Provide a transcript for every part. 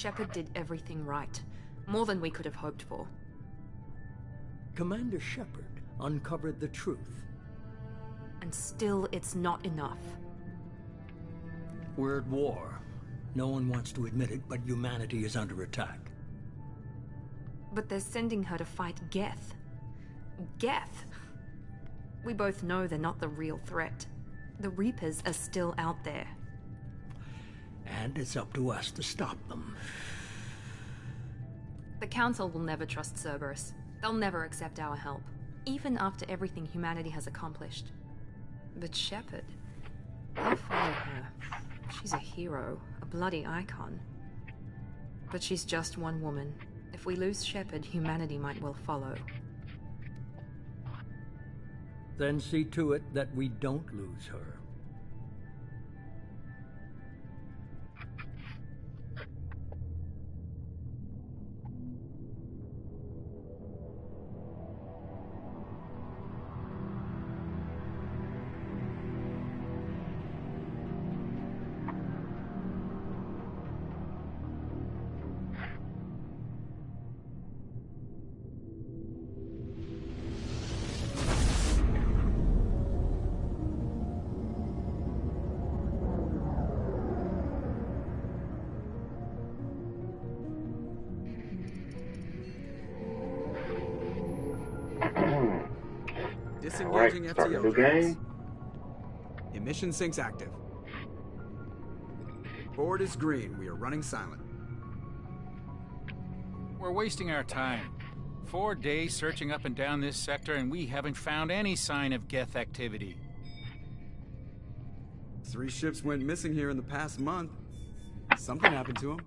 Shepard did everything right. More than we could have hoped for. Commander Shepard uncovered the truth. And still, it's not enough. We're at war. No one wants to admit it, but humanity is under attack. But they're sending her to fight Geth. Geth! We both know they're not the real threat. The Reapers are still out there. And it's up to us to stop them. The Council will never trust Cerberus. They'll never accept our help, even after everything humanity has accomplished. But Shepard, they'll follow her. She's a hero, a bloody icon. But she's just one woman. If we lose Shepard, humanity might well follow. Then see to it that we don't lose her. Disengaging FTO drones. Emission sinks active. Board is green. We are running silent. We're wasting our time. 4 days searching up and down this sector, and we haven't found any sign of Geth activity. 3 ships went missing here in the past month. Something happened to them.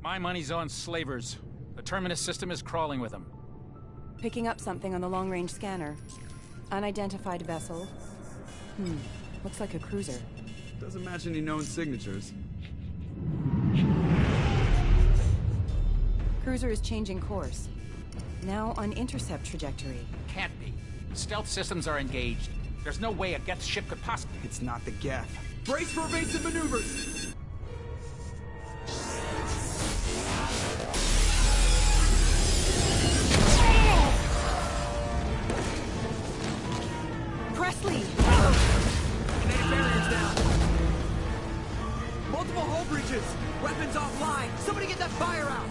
My money's on slavers. The Terminus system is crawling with them. Picking up something on the long-range scanner. Unidentified vessel. Looks like a cruiser. Doesn't match any known signatures. Cruiser is changing course. Now on intercept trajectory. Can't be. Stealth systems are engaged. There's no way a Geth ship could possibly... It's not the Geth. Brace for evasive maneuvers! Presley! Kinetic barriers down. Multiple hull breaches. Weapons offline. Somebody get that fire out.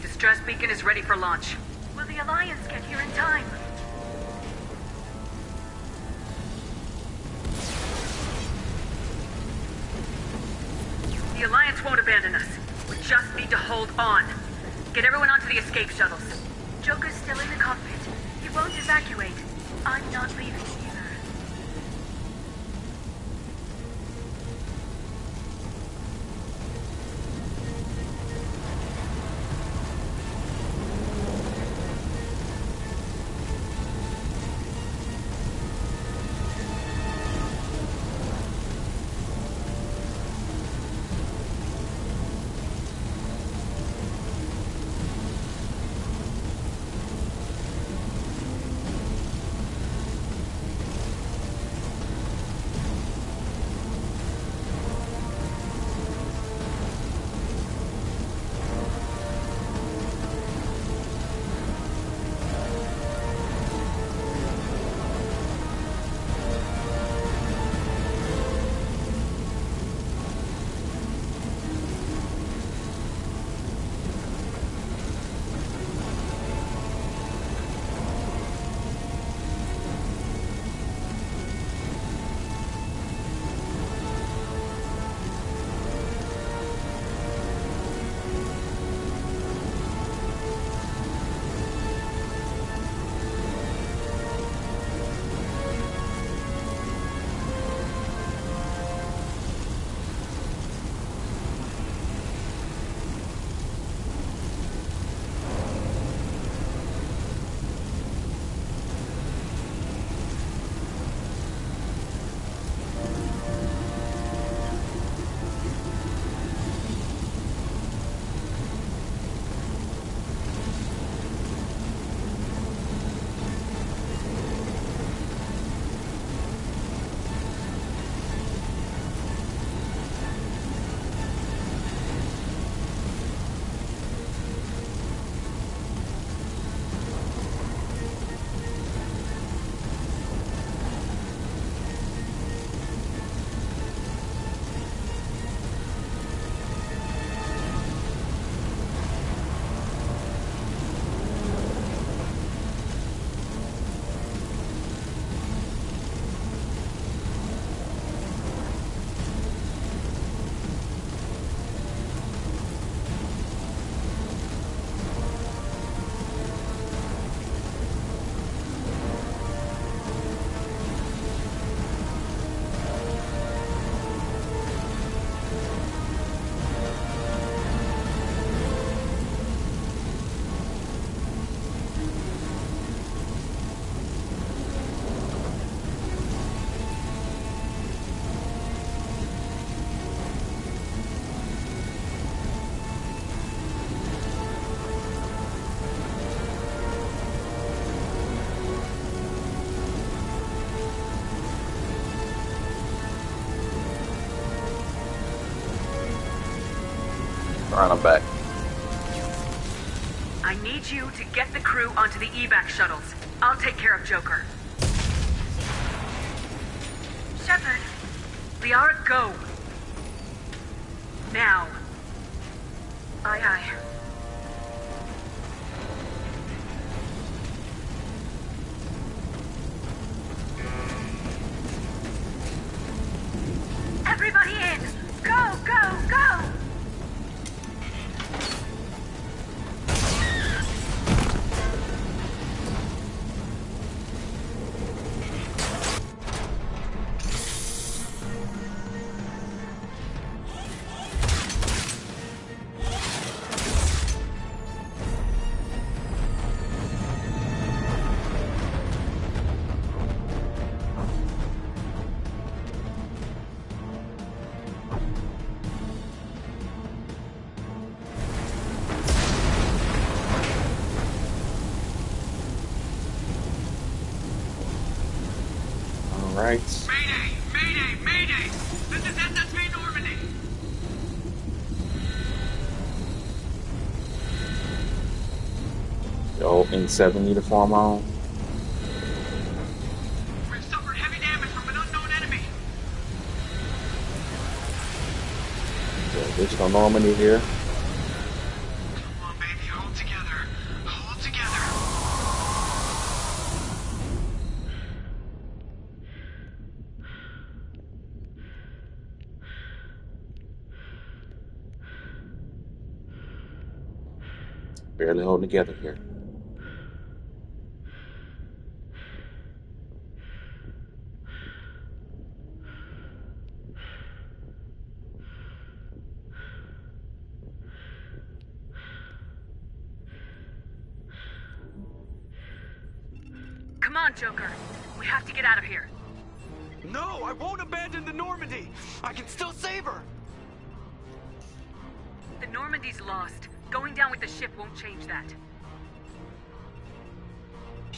Distress beacon is ready for launch. Will the Alliance get here in time? The Alliance won't abandon us. We just need to hold on. Get everyone onto the escape shuttles. Joker's still in the cockpit. He won't evacuate. I'm not leaving either. Alright, I'm back. I need you to get the crew onto the evac shuttles. I'll take care of Joker. Shepard. Liara, go. Now. Aye, aye. Everybody in! Go, go, go! Right. Mayday! Mayday! Mayday! This is SSV Normandy! Yo, N7 uniform on. We've suffered heavy damage from an unknown enemy. The original Normandy here. Come on, baby, hold together. Hold together. Barely holding together here. Come on, Joker. We have to get out of here. No, I won't abandon the Normandy. I can still save her. The Normandy's lost. Going down with the ship won't change that.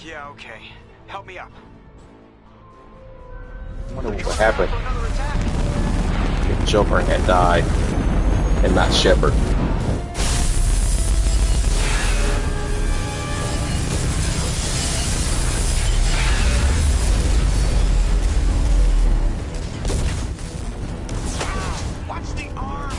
Yeah, okay. Help me up. I wonder what would happen if Joker had died and not Shepard. Watch the arm.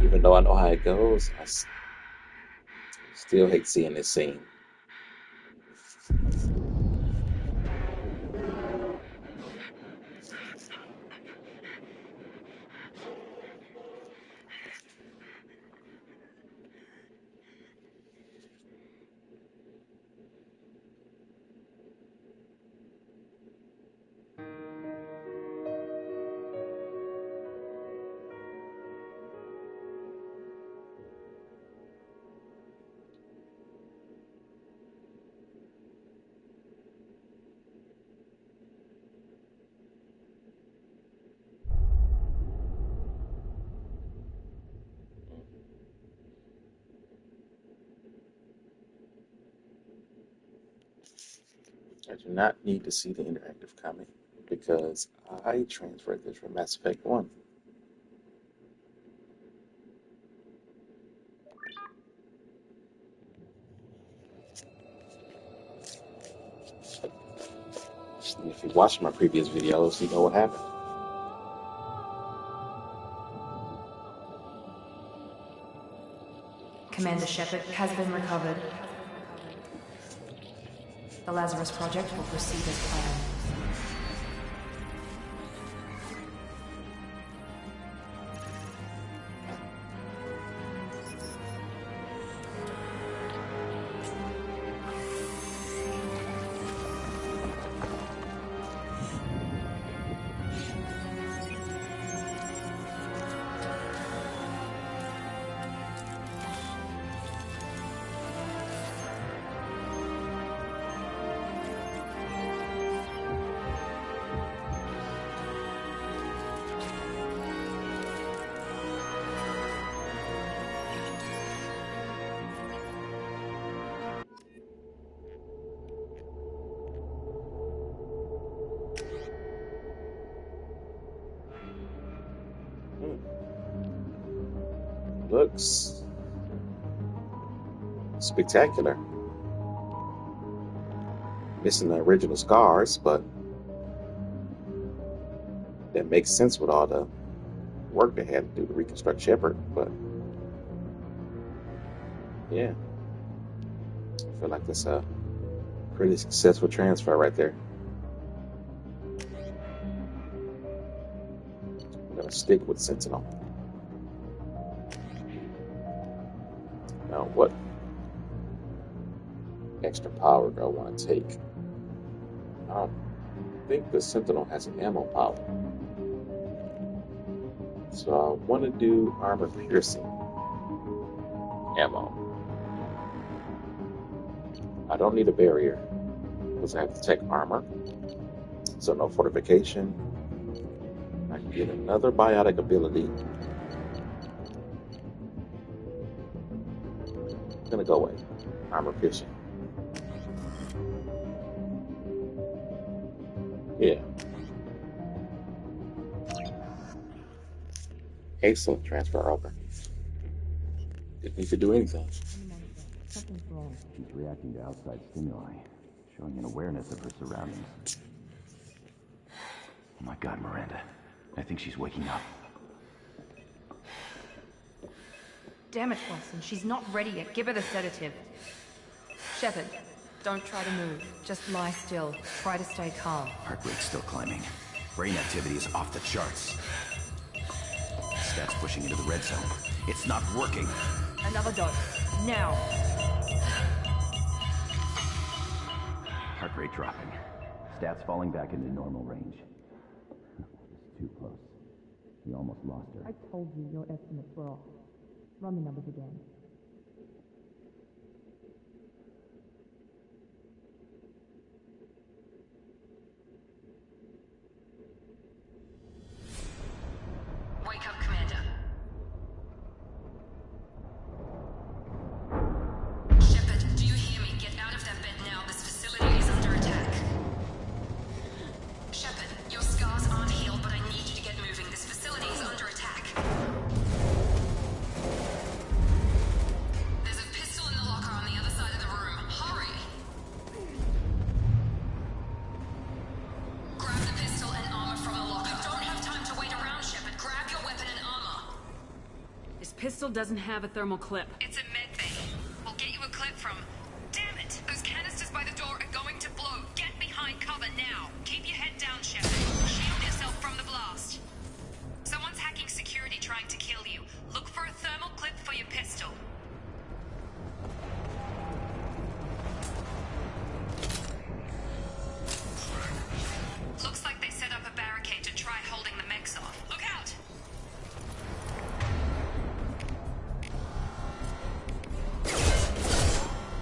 Even though I know how it goes, I still hate seeing this scene. I do not need to see the interactive comic because I transferred this from Mass Effect 1. If you watched my previous videos, you know what happened. Commander Shepard has been recovered. The Lazarus Project will proceed as planned. looks spectacular. Missing the original scars, but that makes sense with all the work they had to do to reconstruct Shepard. But yeah, I feel like that's a pretty successful transfer right there. I'm gonna stick with Sentinel. Now, what extra power do I want to take? I don't think the Sentinel has an ammo power. So I want to do armor piercing ammo. I don't need a barrier because I have to take armor. So no fortification. I can get another biotic ability. I'm gonna go away. Armor piercing. Yeah. Excellent. Transfer over. Didn't need to do anything. Something's wrong. She's reacting to outside stimuli, showing an awareness of her surroundings. Oh my God, Miranda. I think she's waking up. Damn it, Watson. She's not ready yet. Give her the sedative. Shepard, don't try to move. Just lie still. Try to stay calm. Heart rate's still climbing. Brain activity is off the charts. Stats pushing into the red zone. It's not working. Another dose. Now. Heart rate dropping. Stats falling back into normal range. It's too close. We almost lost her. I told you your estimates were off. Run the numbers again. Wake up, Commander. Shepard, do you hear me? Get out of that bed now. This facility is under attack. Shepard, your scars aren't healed, but I need you to get moving. This facility is under attack. There's a pistol in the locker on the other side of the room. Hurry! Grab the pistol and armor from the locker. You don't have time to wait around, Shepard. Grab your weapon and armor. This pistol doesn't have a thermal clip. It's a med bay. We'll get you a clip from... Damn it! Those canisters by the door are going to blow. Get behind cover now. Keep your head down, Shepard. Shield yourself from the blast. Someone's hacking security trying to kill you. Look for a thermal clip for your pistol. Looks like they set up a barricade to try holding the mechs off. Look out!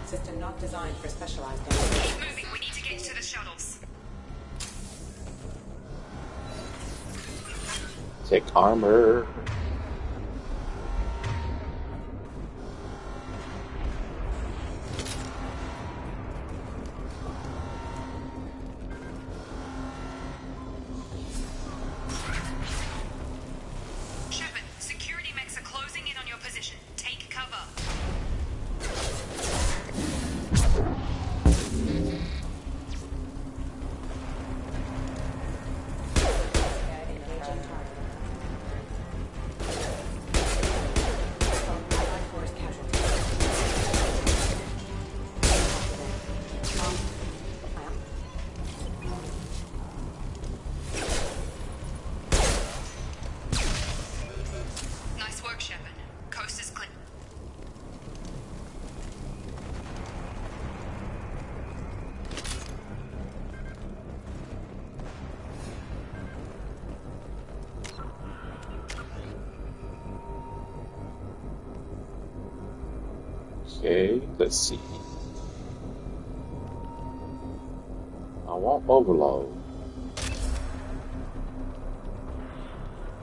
System not designed for specialized damage. Keep moving. We need to get to the shuttles. Take armor. Shepard, security mechs are closing in on your position. Take cover. Nice work, Shepard. Coast is clear. Okay, let's see. I want overload.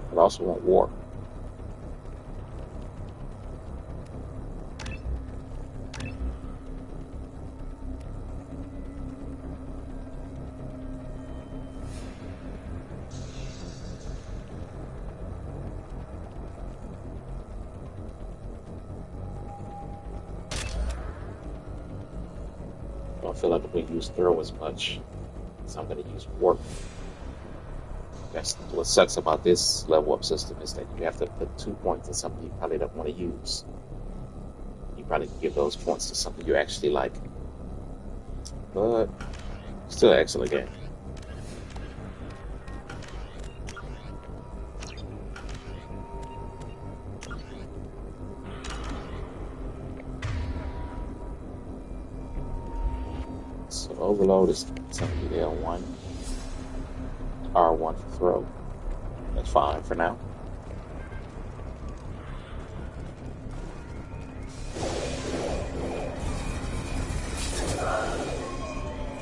But I also want warp. don't feel like we use throw as much, so I'm going to use warp. That's what sucks about this level up system, is that you have to put 2 points in something you probably don't want to use. You probably can give those points to something you actually like. But still an excellent game. So overload is telling me L1, R1 for throw. That's fine for now.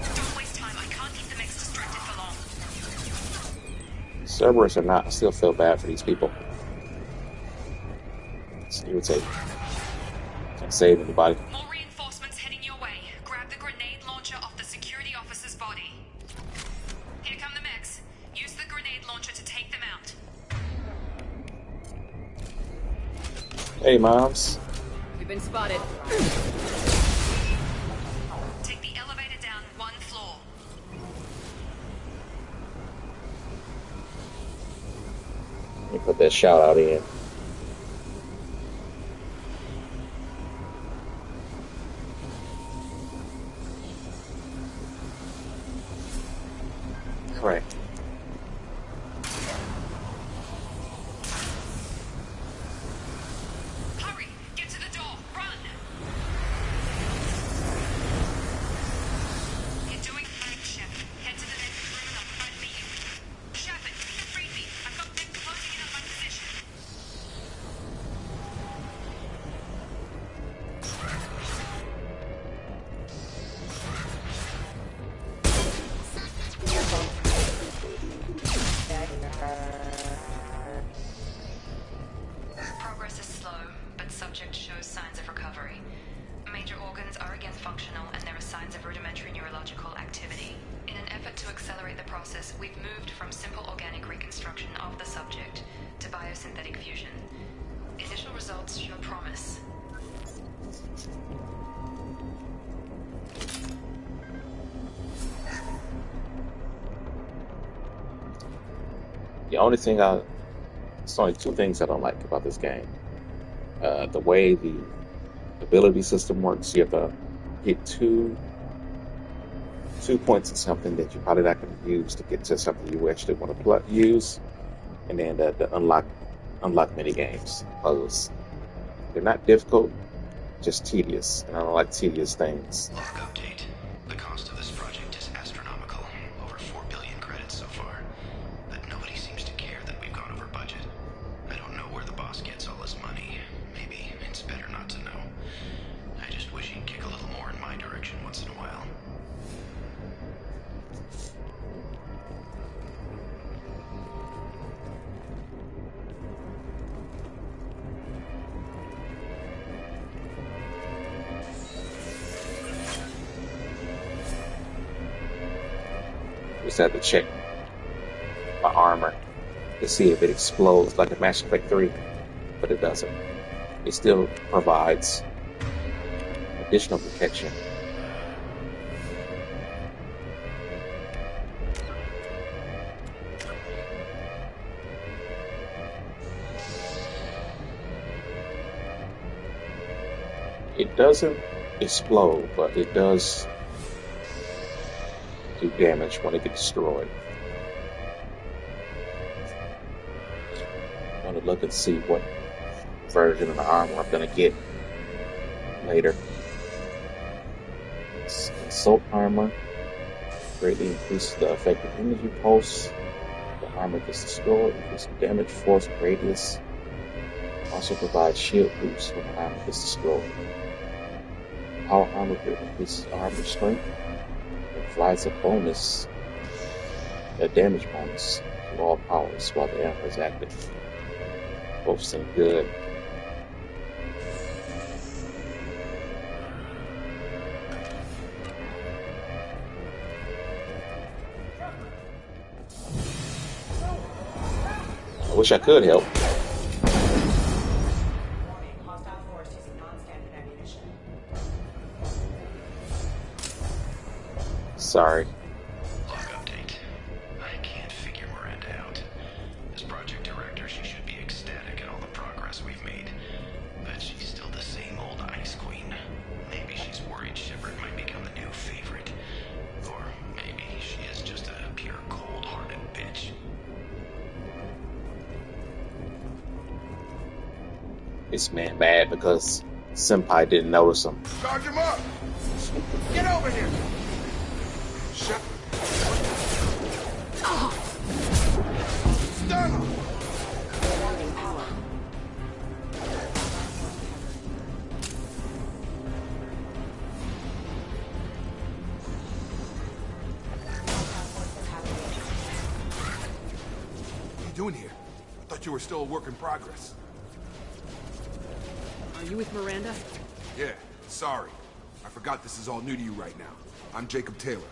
Don't waste time. I can't keep the mix distracted for long. Cerberus or not, I still feel bad for these people. It's irritating. Can't save anybody. More reinforcements heading your way. Grab the grenade launcher off the security officer's body. Here come the mechs. Use the grenade launcher to take them out. Hey, moms. We've been spotted. Take the elevator down 1 floor. Let me put that shout out in. Correct. Hurry! Get to the door! Run! You're doing fine, Shep. Head to the next room and I'll try to meet you. Shepard, read me. I've got them closing in on my position. Progress is slow, but subject shows signs of recovery. Major organs are again functional, and there are signs of rudimentary neurological activity. In an effort to accelerate the process, we've moved from simple organic reconstruction of the subject to biosynthetic fusion. Initial results show promise. The only thing it's only 2 things I don't like about this game. The way the ability system works, you have to get two points in something that you're probably not going to use to get to something you actually want to use, and then the unlock mini games. Puzzles. They're not difficult, just tedious, and I don't like tedious things. Log update. The cost of this project is astronomical. Over 4 billion credits so far. But nobody seems to care that we've gone over budget. I don't know where the boss gets all this money. Maybe it's better not to know. I just wish he'd kick a little more in my direction once in a while. Just had to check my armor to see if it explodes like a Mass Effect 3, but it doesn't. It still provides additional protection. It doesn't explode, but it does do damage when it gets destroyed. I want to look and see what version of the armor I'm going to get later. Assault armor greatly increases the effective energy pulse. The armor gets destroyed, increases damage, force, radius. Also provides shield boost when the armor gets destroyed. Power armor increases armor strength. Provides a bonus, a damage bonus to all powers while the armor is active. Both seem good. I wish I could help. Sorry. Log update. I can't figure Miranda out. As project director, she should be ecstatic at all the progress we've made. But she's still the same old Ice Queen. Maybe she's worried Shepard might become the new favorite. Or maybe she is just a pure cold-hearted bitch. This man mad because Senpai didn't notice him. Charge him up! Get over here! Shut. Stun him! What are you doing here? I thought you were still a work in progress. Are you with Miranda? Yeah, sorry. I forgot this is all new to you right now. I'm Jacob Taylor.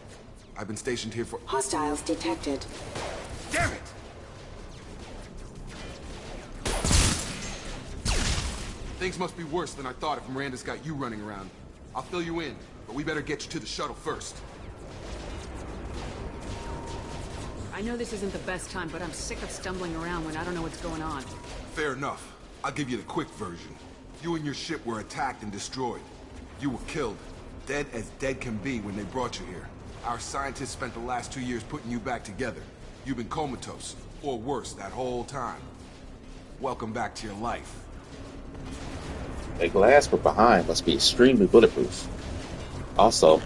I've been stationed here for— Hostiles detected. Damn it! Things must be worse than I thought if Miranda's got you running around. I'll fill you in, but we better get you to the shuttle first. I know this isn't the best time, but I'm sick of stumbling around when I don't know what's going on. Fair enough. I'll give you the quick version. You and your ship were attacked and destroyed. You were killed. Dead as dead can be when they brought you here. Our scientists spent the last 2 years putting you back together. You've been comatose, or worse, that whole time. Welcome back to your life. The glass we're behind must be extremely bulletproof. Also,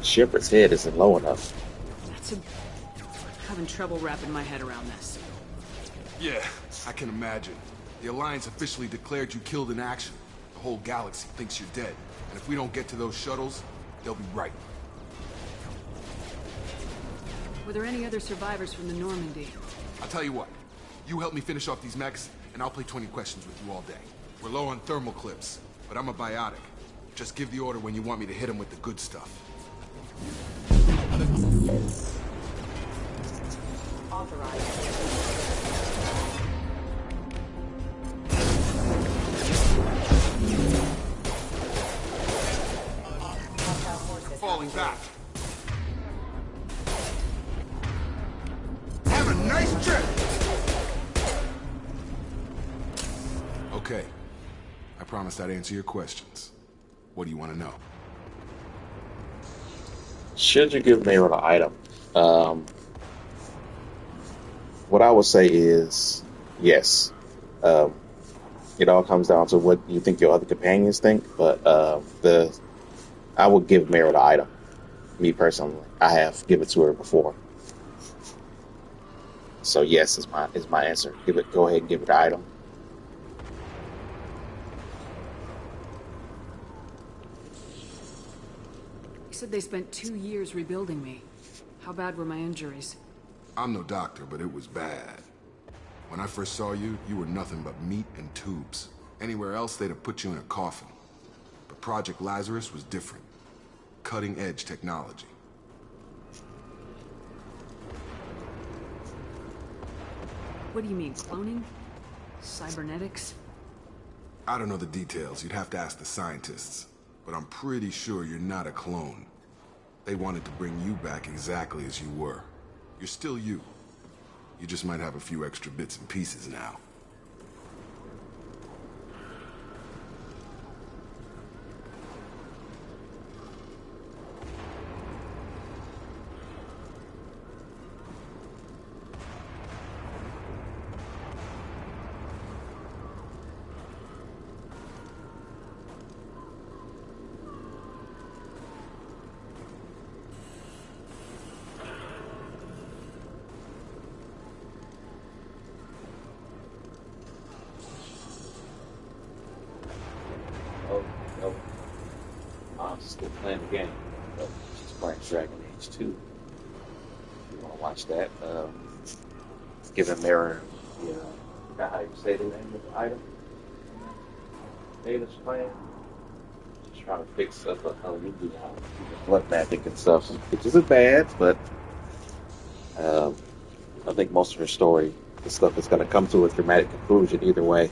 Shepard's head isn't low enough. I'm having trouble wrapping my head around this. Yeah, I can imagine. The Alliance officially declared you killed in action. The whole galaxy thinks you're dead. And if we don't get to those shuttles, they'll be right. Were there any other survivors from the Normandy? I'll tell you what. You help me finish off these mechs, and I'll play 20 questions with you all day. We're low on thermal clips, but I'm a biotic. Just give the order when you want me to hit them with the good stuff. Falling back. Have a nice trip. Okay. I promised I'd answer your questions. What do you want to know? Should you give Mayra the item? What I would say is yes. It all comes down to what you think your other companions think, but I would give Mayra the item. Me personally, I have given it to her before. So yes, is my answer. Go ahead and give it the item. You said they spent 2 years rebuilding me. How bad were my injuries? I'm no doctor, but it was bad. When I first saw you, you were nothing but meat and tubes. Anywhere else, they'd have put you in a coffin. But Project Lazarus was different. Cutting-edge technology. What do you mean, cloning? Cybernetics? I don't know the details. You'd have to ask the scientists. But I'm pretty sure you're not a clone. They wanted to bring you back exactly as you were. You're still you. You just might have a few extra bits and pieces now. Still playing the game. She's playing Dragon Age 2. If you want to watch that, giving Mayra the, forgot how you say the name of the item. Data's playing. Just trying to fix up how you do blood mapping and stuff, which isn't bad, but I think most of her story, the stuff is going to come to a dramatic conclusion either way,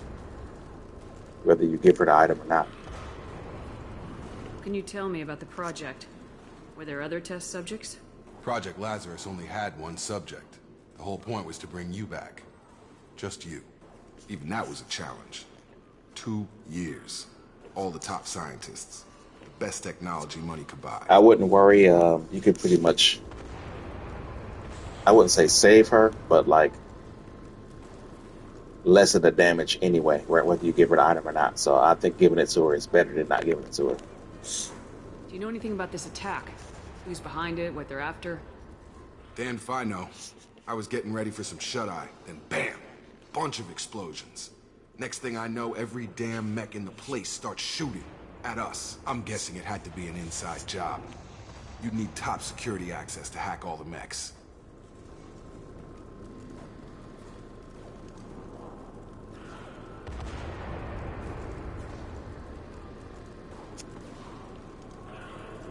whether you give her the item or not. What can you tell me about the project? Were there other test subjects? Project Lazarus only had one subject. The whole point was to bring you back. Just you. Even that was a challenge. 2 years. All the top scientists. The best technology money could buy. I wouldn't worry. You could pretty much, I wouldn't say save her, but like lessen the damage anyway, right? Whether you give her the item or not. So I think giving it to her is better than not giving it to her. Do you know anything about this attack? Who's behind it, what they're after? Damned if I know. I was getting ready for some shut-eye, then bam! Bunch of explosions. Next thing I know, every damn mech in the place starts shooting at us. I'm guessing it had to be an inside job. You'd need top security access to hack all the mechs.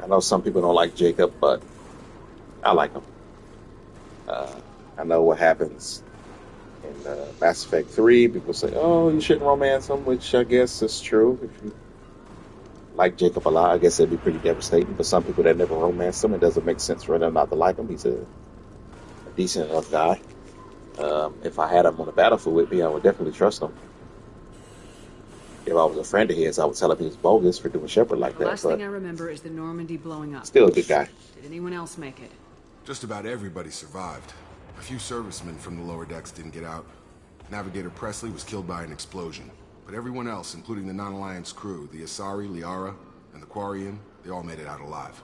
I know some people don't like Jacob, but I like him. I know what happens in Mass Effect 3. People say, oh, you shouldn't romance him, which I guess is true. If you like Jacob a lot, I guess it'd be pretty devastating. But some people that never romance him, it doesn't make sense for them not to like him. He's a decent enough guy. If I had him on the battlefield with me, I would definitely trust him. If I was a friend of his, I would tell him he was bogus for doing Shepard like The that. last But thing I remember is the Normandy blowing up. still a good guy. Did anyone else make it? Just about everybody survived. A few servicemen from the lower decks didn't get out. Navigator Presley was killed by an explosion. But everyone else, including the non-Alliance crew, the Asari, Liara, and the Quarian, they all made it out alive.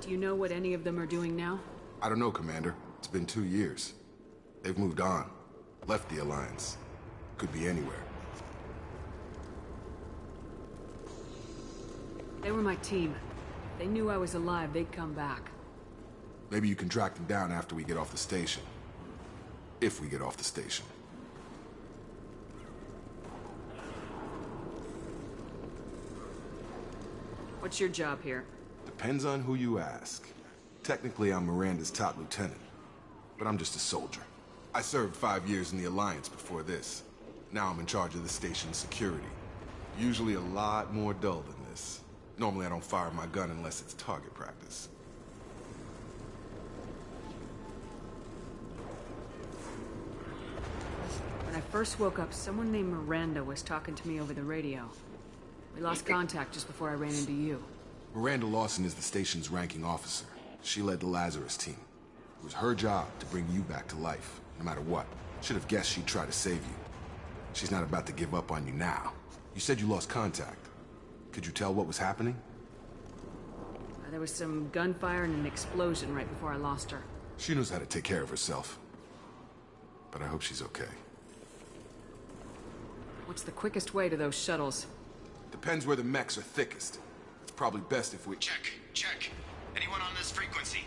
Do you know what any of them are doing now? I don't know, Commander. It's been 2 years. They've moved on. Left the Alliance. Could be anywhere. They were my team. If they knew I was alive, they'd come back. Maybe you can track them down after we get off the station. If we get off the station. What's your job here? Depends on who you ask. Technically, I'm Miranda's top lieutenant. But I'm just a soldier. I served 5 years in the Alliance before this. Now I'm in charge of the station's security. Usually a lot more dull than this. Normally I don't fire my gun unless it's target practice. When I first woke up, someone named Miranda was talking to me over the radio. We lost contact just before I ran into you. Miranda Lawson is the station's ranking officer. She led the Lazarus team. It was her job to bring you back to life, no matter what. Should have guessed she'd try to save you. She's not about to give up on you now. You said you lost contact. Could you tell what was happening? There was some gunfire and an explosion right before I lost her. She knows how to take care of herself. But I hope she's okay. What's the quickest way to those shuttles? Depends where the mechs are thickest. It's probably best if we... Check. Anyone on this frequency?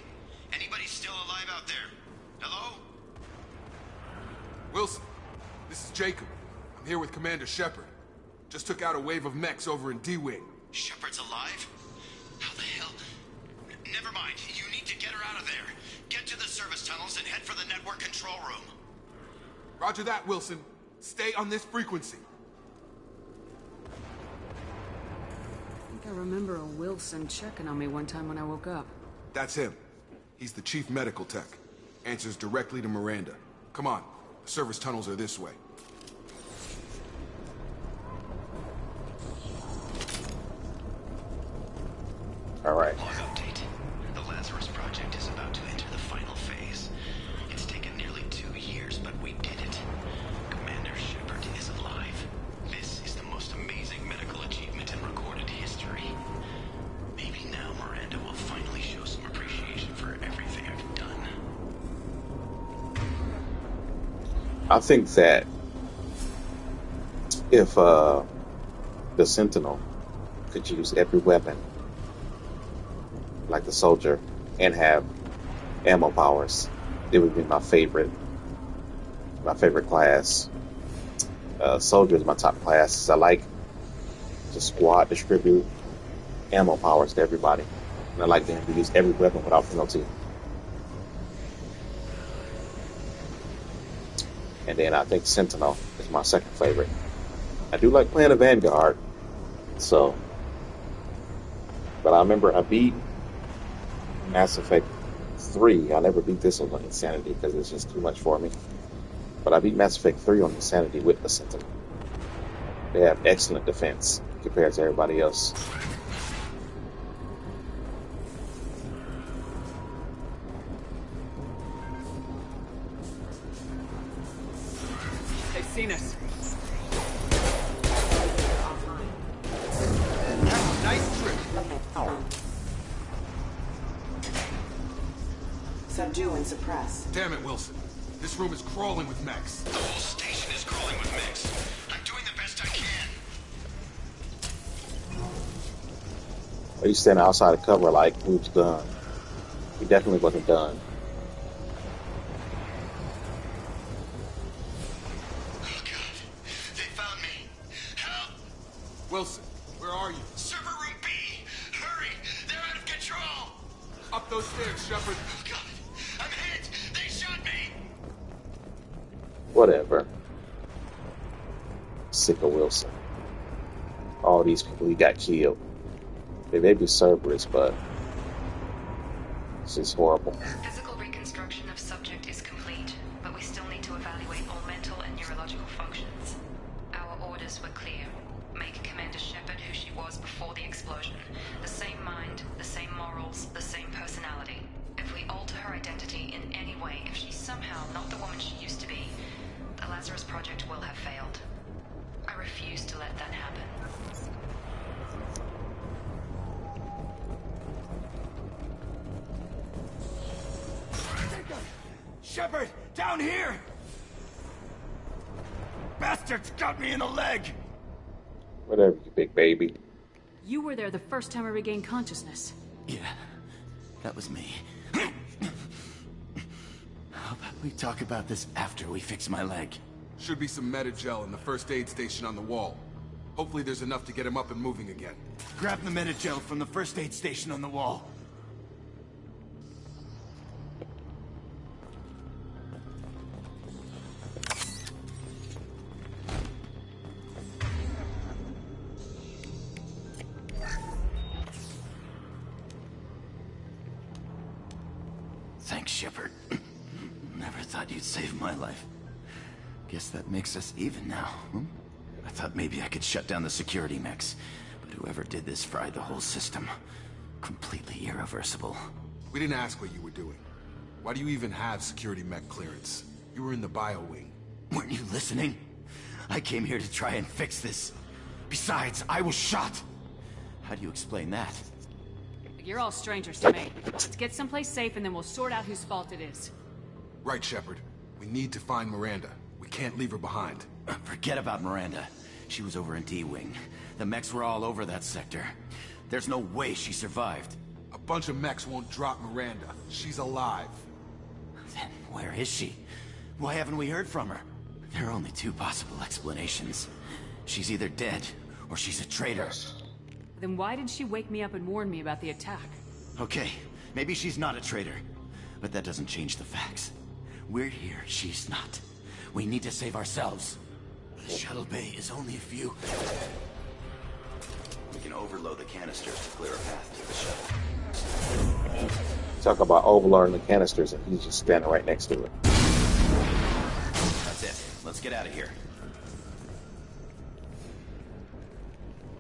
Anybody still alive out there? Hello? Wilson, this is Jacob. I'm here with Commander Shepard. Just took out a wave of mechs over in D-Wing. Shepard's alive? How the hell? Never mind. You need to get her out of there. Get to the service tunnels and head for the network control room. Roger that, Wilson. Stay on this frequency. I think I remember a Wilson checking on me one time when I woke up. That's him. He's the chief medical tech. Answers directly to Miranda. Come on. The service tunnels are this way. All right. Log update. The Lazarus project is about to enter the final phase. It's taken nearly 2 years, but we did it. Commander Shepard is alive. This is the most amazing medical achievement in recorded history. Maybe now Miranda will finally show some appreciation for everything I've done. I think that if the Sentinel could use every weapon like the soldier and have ammo powers, it would be my favorite class. Soldier is my top class. I like to squad distribute ammo powers to everybody, and I like them to use every weapon without penalty. And then I think Sentinel is my second favorite. I do like playing a Vanguard, so But I remember I beat Mass Effect 3. I never beat this one on Insanity because it's just too much for me. But I beat Mass Effect 3 on Insanity with the Sentinel. They have excellent defense compared to everybody else. They've seen us. Nice trick. Subdue and suppress. Damn it, Wilson. This room is crawling with mechs. The whole station is crawling with mechs. I'm doing the best I can. Are you standing outside of cover like who's done? He definitely wasn't done. Oh God, they found me. Help! Wilson, where are you? Server room B. Hurry! They're out of control. Up those stairs, Shepard. Oh God, I'm hit. They shot me. Whatever. Sick of Wilson. All these people he got killed. They may be Cerberus, but it's just horrible. Physical reconstruction of subject is complete, but we still need to evaluate all mental and neurological functions. Our orders were clear. Make Commander Shepard who she was before the explosion. The same mind, the same morals, the same personality. If we alter her identity in any way, if she's somehow not the woman she used to be, the Lazarus Project will have failed. I refuse to let that happen. Shepard, down here! Bastards got me in the leg! Whatever, you big baby. You were there the first time I regained consciousness. Yeah, that was me. How about we talk about this after we fix my leg? Should be some Metagel in the first aid station on the wall. Hopefully there's enough to get him up and moving again. Grab the Metagel from the first aid station on the wall. Thanks, Shepard. Never thought you'd save my life. Guess that makes us even now, huh? I thought maybe I could shut down the security mechs, but whoever did this fried the whole system. Completely irreversible. We didn't ask what you were doing. Why do you even have security mech clearance? You were in the bio wing. Weren't you listening? I came here to try and fix this. Besides, I was shot. How do you explain that? You're all strangers to me. Let's get someplace safe and then we'll sort out whose fault it is. Right, Shepard. We need to find Miranda. We can't leave her behind. Forget about Miranda. She was over in D-Wing. The mechs were all over that sector. There's no way she survived. A bunch of mechs won't drop Miranda. She's alive. Then where is she? Why haven't we heard from her? There are only two possible explanations. She's either dead, or she's a traitor. Then why did she wake me up and warn me about the attack? Okay, maybe she's not a traitor. But that doesn't change the facts. We're here, she's not. We need to save ourselves. The shuttle bay is only a few. We can overload the canisters to clear a path to the shuttle. Talk about overloading the canisters and he's just standing right next to it. That's it. Let's get out of here.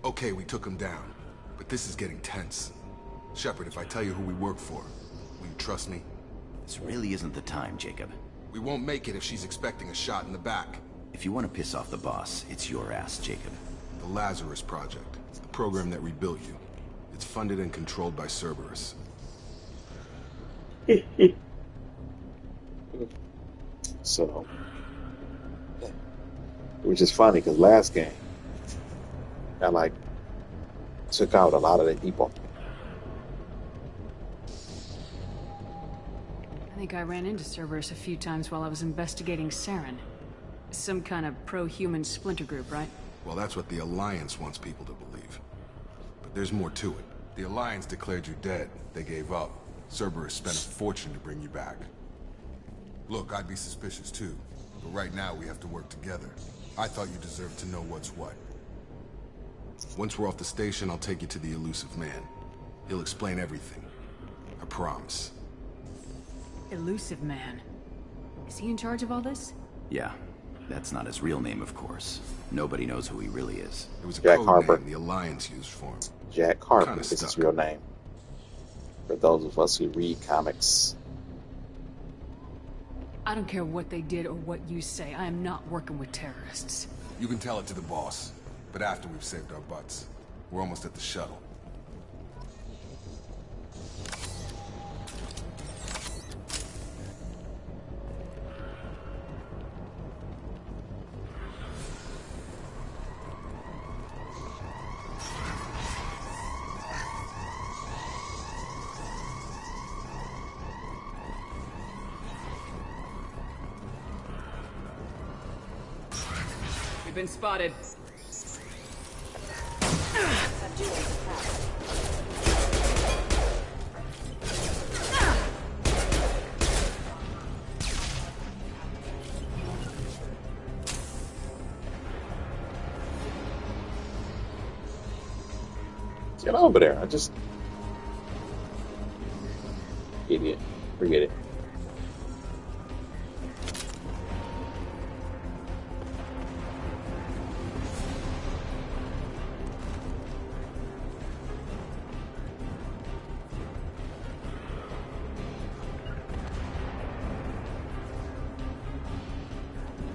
Okay, we took him down. But this is getting tense. Shepard, if I tell you who we work for, will you trust me? This really isn't the time, Jacob. We won't make it if she's expecting a shot in the back. If you want to piss off the boss, it's your ass, Jacob. The Lazarus Project. It's the program that rebuilt you. It's funded and controlled by Cerberus. So, which is funny because last game, I like took out a lot of the people. I think I ran into Cerberus a few times while I was investigating Saren. Some kind of pro-human splinter group, right? Well, that's what the Alliance wants people to believe. But there's more to it. The Alliance declared you dead. They gave up. Cerberus spent a fortune to bring you back. Look, I'd be suspicious too. But right now, we have to work together. I thought you deserved to know what's what. Once we're off the station, I'll take you to the Elusive Man. He'll explain everything. I promise. Elusive Man. Is he in charge of all this? Yeah. That's not his real name, of course. Nobody knows who he really is. It was a Jack code Harper. name the Alliance used for him. Jack Harper Kinda is his stuck. real name. For those of us who read comics. I don't care what they did or what you say. I am not working with terrorists. You can tell it to the boss, but after we've saved our butts. We're almost at the shuttle. We've been spotted. Get over there. I just... Idiot. Forget it.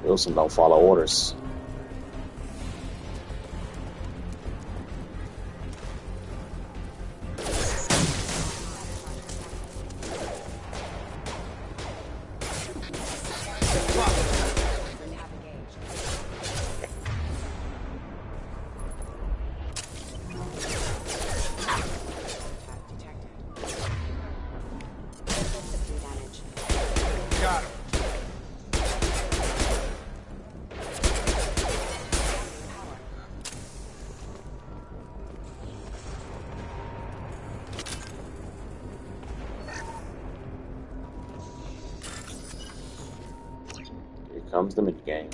Wilson don't follow orders. Got him. Here comes the mid game.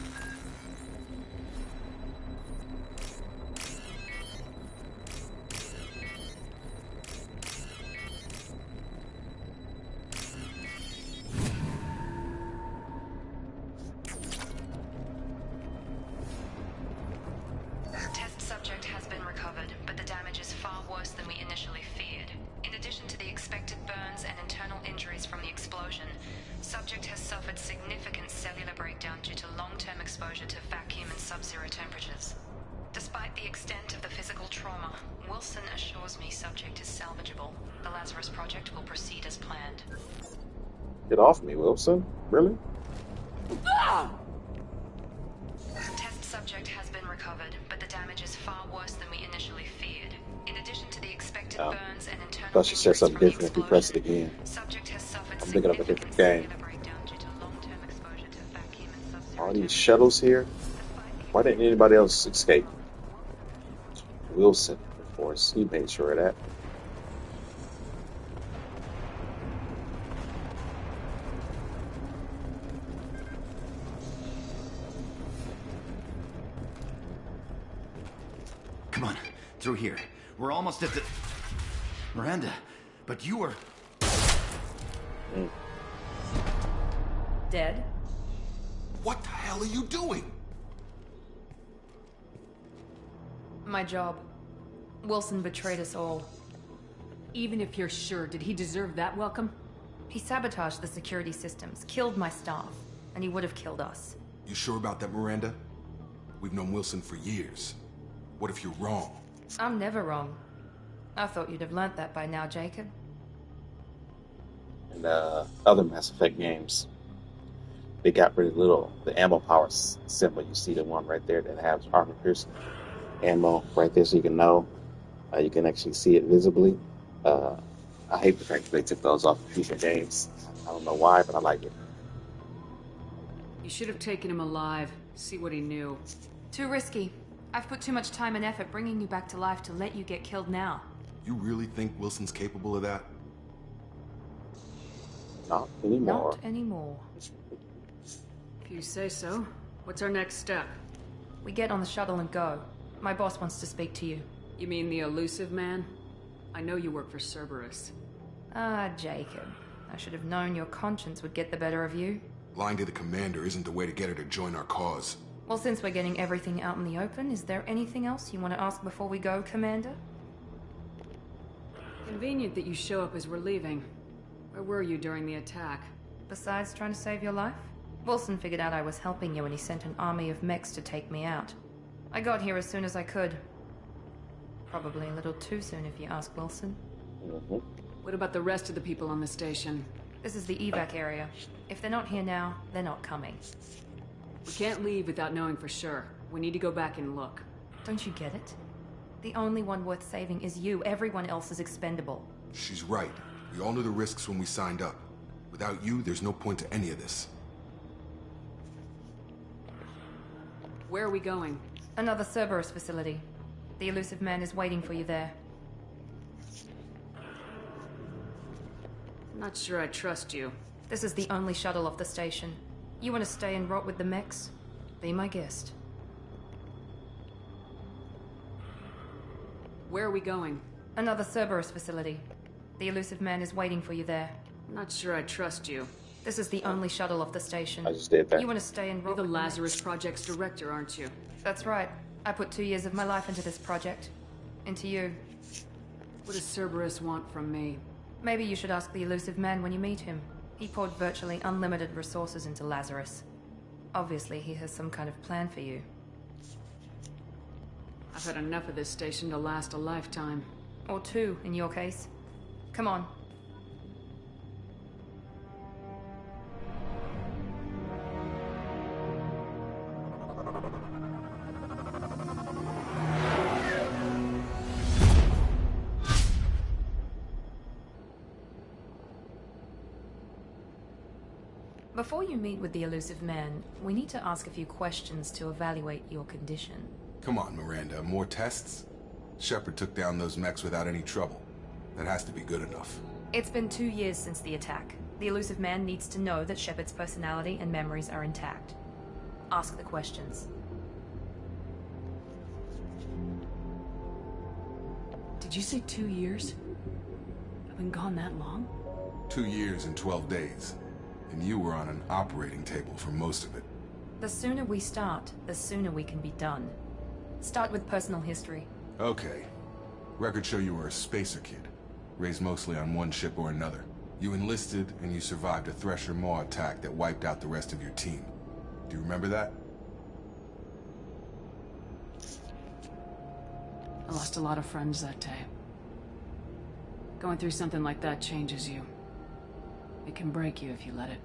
Test subject has been recovered, but the damage is far worse than we initially feared. In addition to the expected burns and internal injuries from the explosion, subject has suffered significant cellular breakdown due to long-term exposure to vacuum and sub-zero temperatures. Despite the extent of the physical trauma, Wilson assures me subject is salvageable. The Lazarus Project will proceed as planned. Get off me, Wilson. Really? Test subject has been recovered, but the damage is far worse than we initially feared. In addition to the expected burns and internal Thought she said something injuries different if from you the press it explosion, again. subject has suffered I'm thinking of a significant different game. cellular breakdown due to long-term exposure to vacuum and sub-zero All these shuttles here. Why didn't anybody else escape? Wilson, of course. He made sure of that. Come on, through here. We're almost at the... Miranda, but you were... Dead? What the hell are you doing? My job. Wilson betrayed us all. Even if you're sure, did he deserve that welcome? He sabotaged the security systems, killed my staff, and he would have killed us. You sure about that, Miranda? We've known Wilson for years. What if you're wrong? I'm never wrong. I thought you'd have learnt that by now, Jacob. And other Mass Effect games, they got rid of the ammo power symbol. You see the one right there that has armor piercing ammo right there, so you can know. You can actually see it visibly. I hate the fact that they took those off of future games. I don't know why, but I like it. You should have taken him alive. See what he knew. Too risky. I've put too much time and effort bringing you back to life to let you get killed now. You really think Wilson's capable of that? Not anymore. Not anymore. If you say so. What's our next step? We get on the shuttle and go. My boss wants to speak to you. You mean the Elusive Man? I know you work for Cerberus. Ah, Jacob. I should have known your conscience would get the better of you. Lying to the commander isn't the way to get her to join our cause. Well, since we're getting everything out in the open, is there anything else you want to ask before we go, Commander? Convenient that you show up as we're leaving. Where were you during the attack? Besides trying to save your life? Wilson figured out I was helping you when he sent an army of mechs to take me out. I got here as soon as I could. Probably a little too soon if you ask Wilson. What about the rest of the people on the station? This is the evac area. If they're not here now, they're not coming. We can't leave without knowing for sure. We need to go back and look. Don't you get it? The only one worth saving is you. Everyone else is expendable. She's right. We all knew the risks when we signed up. Without you, there's no point to any of this. Where are we going? Another Cerberus facility. The elusive man is waiting for you there. I'm not sure I trust you. This is the only shuttle off the station. You want to stay and rot with the mechs? Be my guest. Where are we going? Another Cerberus facility. The elusive man is waiting for you there. I'm not sure I trust you. This is the only shuttle off the station. I just did that. You want to stay and You're rot the with Lazarus mechs? Project's director, aren't you? That's right. I put 2 years of my life into this project. Into you. What does Cerberus want from me? Maybe you should ask the elusive man when you meet him. He poured virtually unlimited resources into Lazarus. Obviously, he has some kind of plan for you. I've had enough of this station to last a lifetime. Or 2, in your case. Come on. Before you meet with the elusive man, we need to ask a few questions to evaluate your condition. Come on, Miranda. More tests? Shepard took down those mechs without any trouble. That has to be good enough. It's been 2 years since the attack. The elusive man needs to know that Shepard's personality and memories are intact. Ask the questions. Did you say 2 years? I've been gone that long? 2 years and 12 days. And you were on an operating table for most of it. The sooner we start, the sooner we can be done. Start with personal history. Okay. Records show you were a spacer kid, raised mostly on one ship or another. You enlisted, and you survived a Thresher Maw attack that wiped out the rest of your team. Do you remember that? I lost a lot of friends that day. Going through something like that changes you. It can break you if you let it.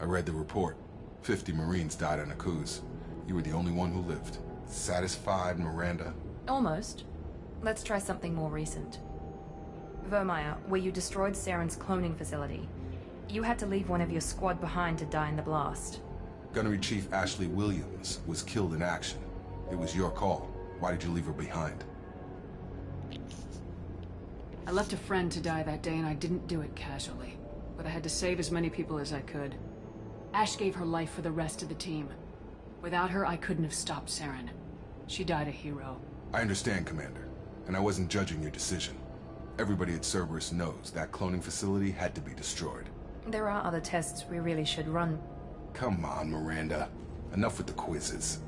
I read the report. 50 Marines died on Akuz. You were the only one who lived. Satisfied, Miranda? Almost. Let's try something more recent. Vermeer, where you destroyed Saren's cloning facility. You had to leave one of your squad behind to die in the blast. Gunnery Chief Ashley Williams was killed in action. It was your call. Why did you leave her behind? I left a friend to die that day and I didn't do it casually. But I had to save as many people as I could. Ash gave her life for the rest of the team. Without her, I couldn't have stopped Saren. She died a hero. I understand, Commander. And I wasn't judging your decision. Everybody at Cerberus knows that cloning facility had to be destroyed. There are other tests we really should run. Come on, Miranda. Enough with the quizzes.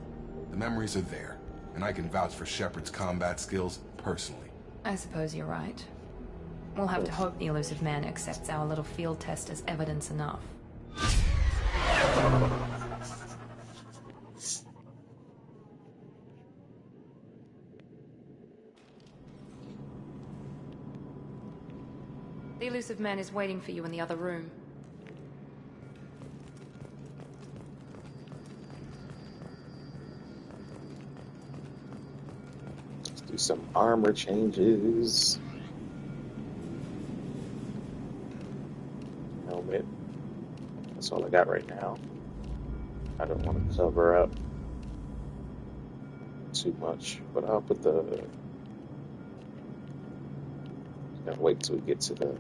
The memories are there, and I can vouch for Shepard's combat skills personally. I suppose you're right. We'll have to hope the elusive man accepts our little field test as evidence enough. The elusive man is waiting for you in the other room. Let's do some armor changes. Helmet. That's all I got right now. I don't want to cover up too much, but I'll put the... Gotta wait till we get to the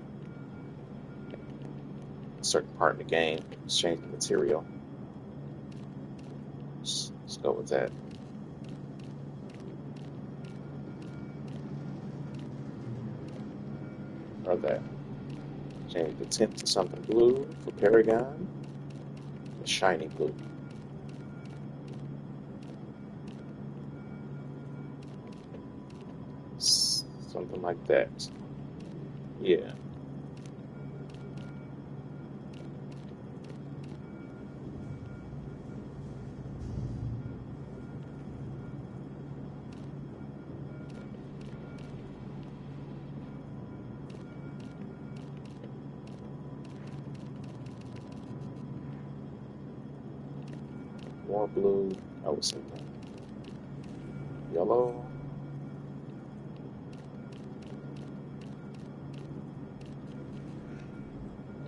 certain part of the game. Let's change the material. Let's go with that. Or that. Change the tint to something blue for Paragon. A shiny blue. Something like that. Yeah. More blue. I would say yellow.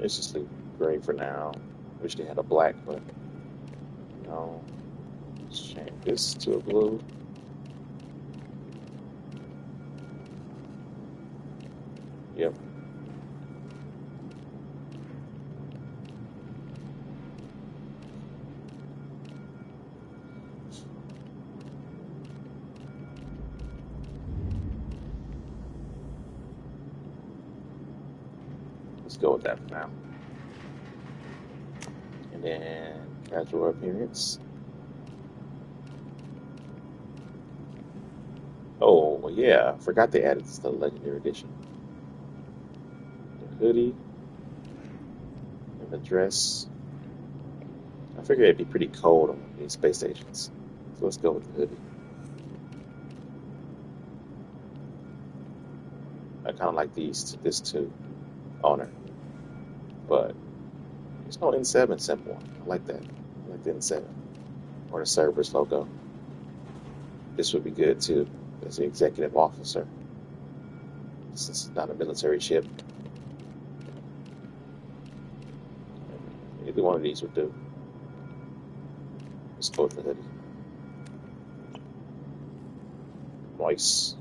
Let's just leave gray for now. Wish they had a black, but no. Let's change this to a blue. Yep. Let's go with that for now. And then casual appearance. Oh, yeah. I forgot they added this to the Legendary Edition. The hoodie. And the dress. I figured it'd be pretty cold on these space stations. So let's go with the hoodie. I kind of like this too. Honor. But there's no N7 symbol. I like that. I like the N7. Or the Cerberus logo. This would be good too, as the executive officer. This is not a military ship. Either one of these would do. Let's go with the hoodie. Nice.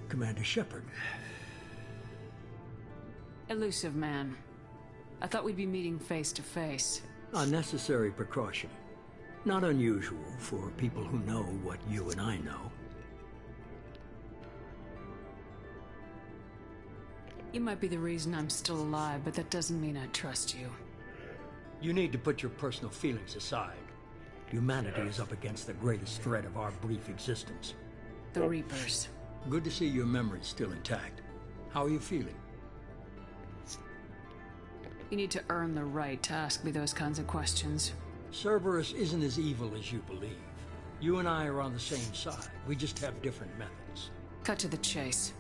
Commander Shepard. Elusive man. I thought we'd be meeting face to face. A necessary precaution. Not unusual for people who know what you and I know. You might be the reason I'm still alive, but that doesn't mean I trust you. You need to put your personal feelings aside. Humanity is up against the greatest threat of our brief existence. The Reapers. Good to see your memory's still intact. How are you feeling? You need to earn the right to ask me those kinds of questions. Cerberus isn't as evil as you believe. You and I are on the same side. We just have different methods. Cut to the chase.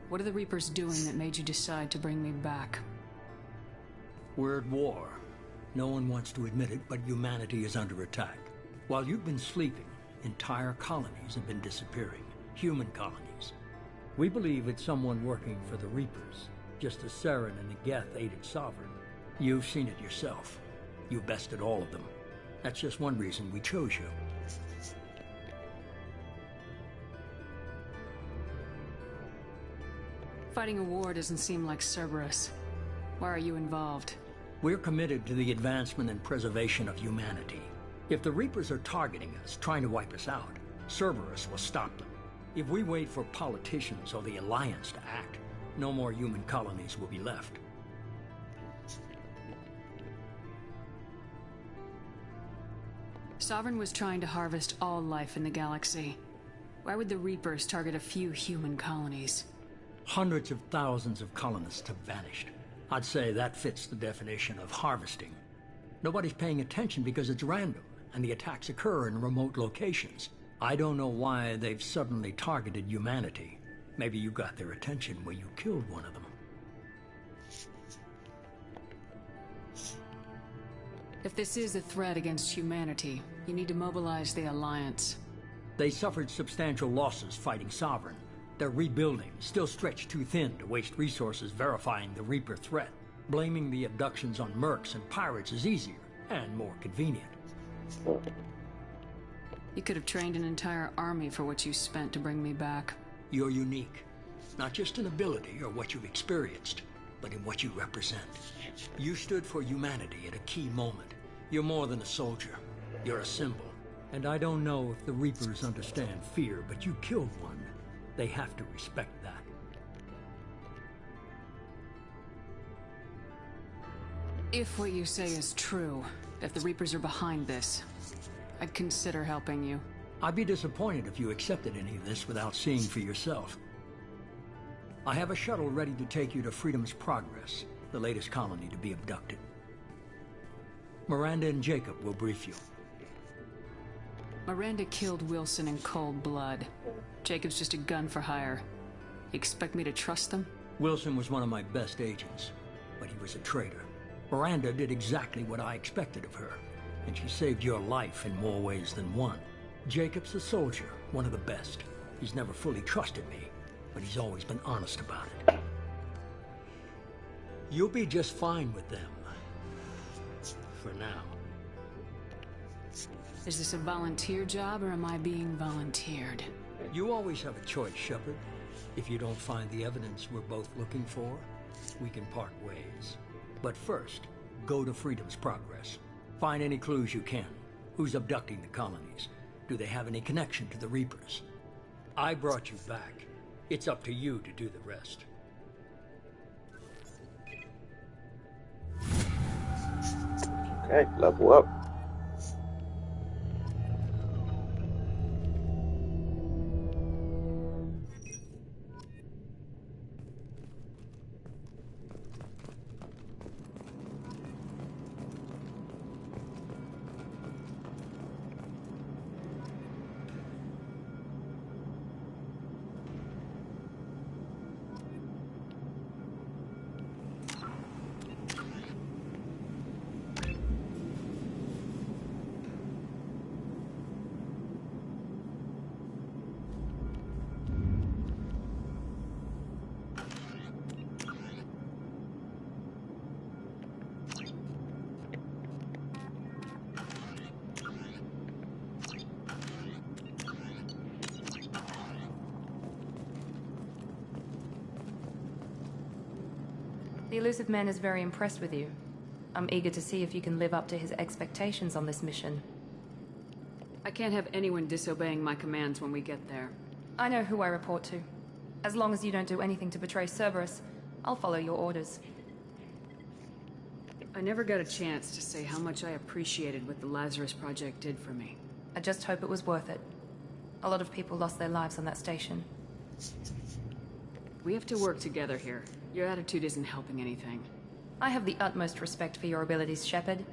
What are the Reapers doing that made you decide to bring me back? We're at war. No one wants to admit it, but humanity is under attack. While you've been sleeping, entire colonies have been disappearing. Human colonies. We believe it's someone working for the Reapers, just as Saren and the Geth aided Sovereign. You've seen it yourself. You bested all of them. That's just one reason we chose you. Fighting a war doesn't seem like Cerberus. Why are you involved? We're committed to the advancement and preservation of humanity. If the Reapers are targeting us, trying to wipe us out, Cerberus will stop them. If we wait for politicians or the Alliance to act, no more human colonies will be left. Sovereign was trying to harvest all life in the galaxy. Why would the Reapers target a few human colonies? Hundreds of thousands of colonists have vanished. I'd say that fits the definition of harvesting. Nobody's paying attention because it's random, and the attacks occur in remote locations. I don't know why they've suddenly targeted humanity. Maybe you got their attention when you killed one of them. If this is a threat against humanity, you need to mobilize the Alliance. They suffered substantial losses fighting Sovereign. They're rebuilding, still stretched too thin to waste resources verifying the Reaper threat. Blaming the abductions on mercs and pirates is easier and more convenient. You could have trained an entire army for what you spent to bring me back. You're unique, not just in ability or what you've experienced, but in what you represent. You stood for humanity at a key moment. You're more than a soldier. You're a symbol. And I don't know if the Reapers understand fear, but you killed one. They have to respect that. If what you say is true, if the Reapers are behind this, I'd consider helping you. I'd be disappointed if you accepted any of this without seeing for yourself. I have a shuttle ready to take you to Freedom's Progress, the latest colony to be abducted. Miranda and Jacob will brief you. Miranda killed Wilson in cold blood. Jacob's just a gun for hire. You expect me to trust them? Wilson was one of my best agents, but he was a traitor. Miranda did exactly what I expected of her, and she saved your life in more ways than one. Jacob's a soldier, one of the best. He's never fully trusted me, but he's always been honest about it. You'll be just fine with them. For now. Is this a volunteer job, or am I being volunteered? You always have a choice, Shepard. If you don't find the evidence we're both looking for, we can part ways. But first, go to Freedom's Progress. Find any clues you can. Who's abducting the colonies? Do they have any connection to the Reapers? I brought you back. It's up to you to do the rest. Okay, level up. The Illusive Man is very impressed with you. I'm eager to see if you can live up to his expectations on this mission. I can't have anyone disobeying my commands when we get there. I know who I report to. As long as you don't do anything to betray Cerberus, I'll follow your orders. I never got a chance to say how much I appreciated what the Lazarus Project did for me. I just hope it was worth it. A lot of people lost their lives on that station. We have to work together here. Your attitude isn't helping anything. I have the utmost respect for your abilities, Shepard.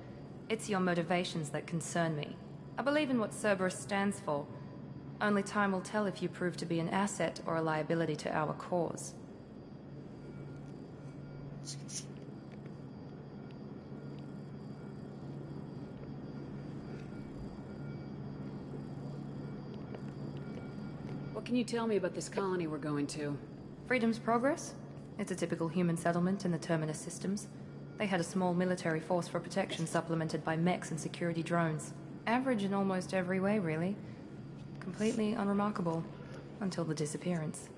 It's your motivations that concern me. I believe in what Cerberus stands for. Only time will tell if you prove to be an asset or a liability to our cause. What can you tell me about this colony we're going to? Freedom's Progress? It's a typical human settlement in the Terminus systems. They had a small military force for protection supplemented by mechs and security drones. Average in almost every way, really. Completely unremarkable. Until the disappearance.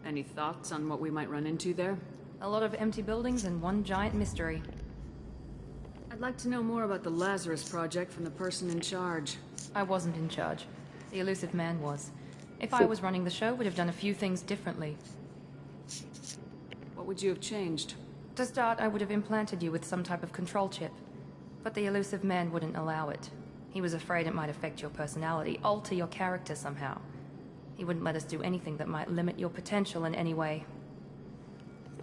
Any thoughts on what we might run into there? A lot of empty buildings and one giant mystery. I'd like to know more about the Lazarus Project from the person in charge. I wasn't in charge. The Illusive Man was. If I was running the show, would have done a few things differently. What would you have changed? To start, I would have implanted you with some type of control chip. But the Illusive Man wouldn't allow it. He was afraid it might affect your personality, alter your character somehow. He wouldn't let us do anything that might limit your potential in any way.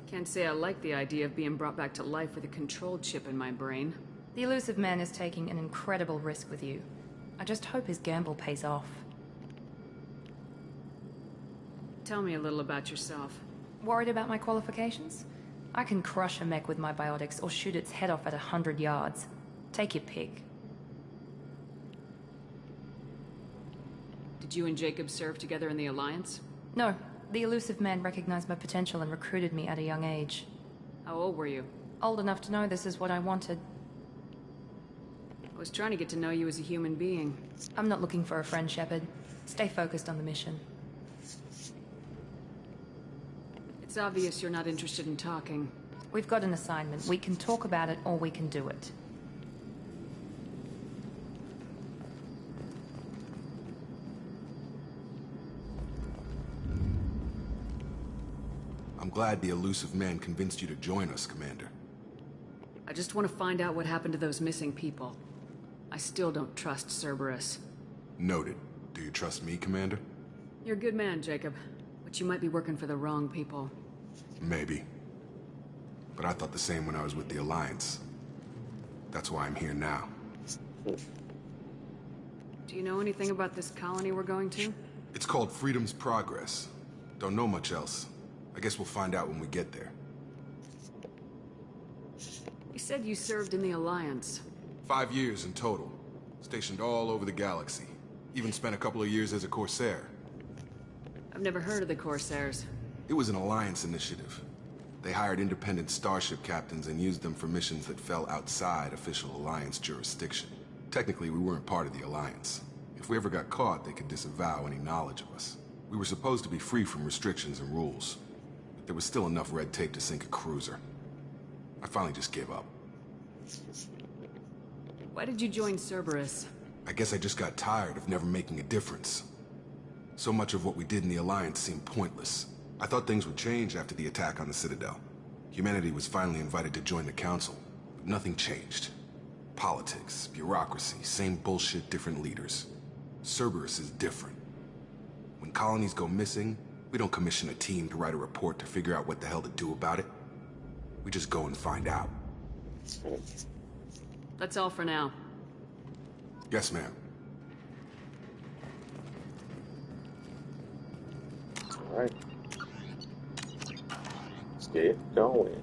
Can't say I like the idea of being brought back to life with a control chip in my brain. The Illusive Man is taking an incredible risk with you. I just hope his gamble pays off. Tell me a little about yourself. Worried about my qualifications? I can crush a mech with my biotics or shoot its head off at 100 yards. Take your pick. Did you and Jacob serve together in the Alliance? No. The Illusive Man recognized my potential and recruited me at a young age. How old were you? Old enough to know this is what I wanted. I was trying to get to know you as a human being. I'm not looking for a friend, Shepard. Stay focused on the mission. It's obvious you're not interested in talking. We've got an assignment. We can talk about it, or we can do it. I'm glad the Illusive Man convinced you to join us, Commander. I just want to find out what happened to those missing people. I still don't trust Cerberus. Noted. Do you trust me, Commander? You're a good man, Jacob. But you might be working for the wrong people. Maybe. But I thought the same when I was with the Alliance. That's why I'm here now. Do you know anything about this colony we're going to? It's called Freedom's Progress. Don't know much else. I guess we'll find out when we get there. You said you served in the Alliance. 5 years in total. Stationed all over the galaxy. Even spent a couple of years as a Corsair. I've never heard of the Corsairs. It was an Alliance initiative. They hired independent starship captains and used them for missions that fell outside official Alliance jurisdiction. Technically, we weren't part of the Alliance. If we ever got caught, they could disavow any knowledge of us. We were supposed to be free from restrictions and rules. But there was still enough red tape to sink a cruiser. I finally just gave up. Why did you join Cerberus? I guess I just got tired of never making a difference. So much of what we did in the Alliance seemed pointless. I thought things would change after the attack on the Citadel. Humanity was finally invited to join the Council, but nothing changed. Politics, bureaucracy, same bullshit, different leaders. Cerberus is different. When colonies go missing, we don't commission a team to write a report to figure out what the hell to do about it. We just go and find out. That's all for now. Yes, ma'am. Alright. Let's get going.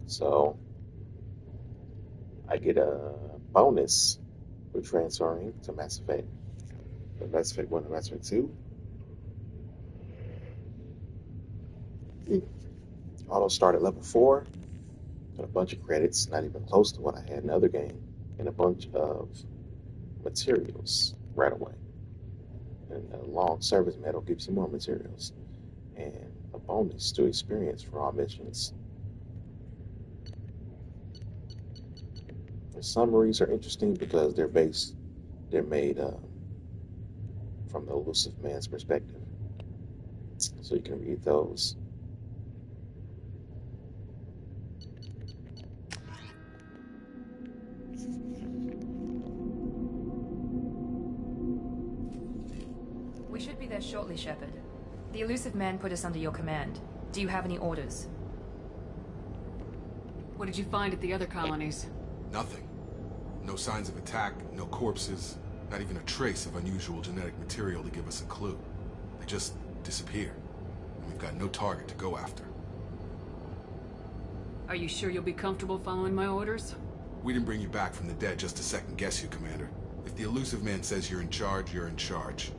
So, I get a bonus for transferring to Mass Effect. From Mass Effect 1 to Mass Effect 2. Auto start at level 4. Got a bunch of credits, not even close to what I had in the other game. And a bunch of materials right away. And a long service medal gives you more materials. And a bonus to experience for all missions. The summaries are interesting because they're made from the Illusive Man's perspective. So you can read those. We should be there shortly, Shepard. The Illusive Man put us under your command. Do you have any orders? What did you find at the other colonies? Nothing. No signs of attack, no corpses, not even a trace of unusual genetic material to give us a clue. They just disappear. And we've got no target to go after. Are you sure you'll be comfortable following my orders? We didn't bring you back from the dead just to second guess you, Commander. If the Illusive Man says you're in charge, you're in charge.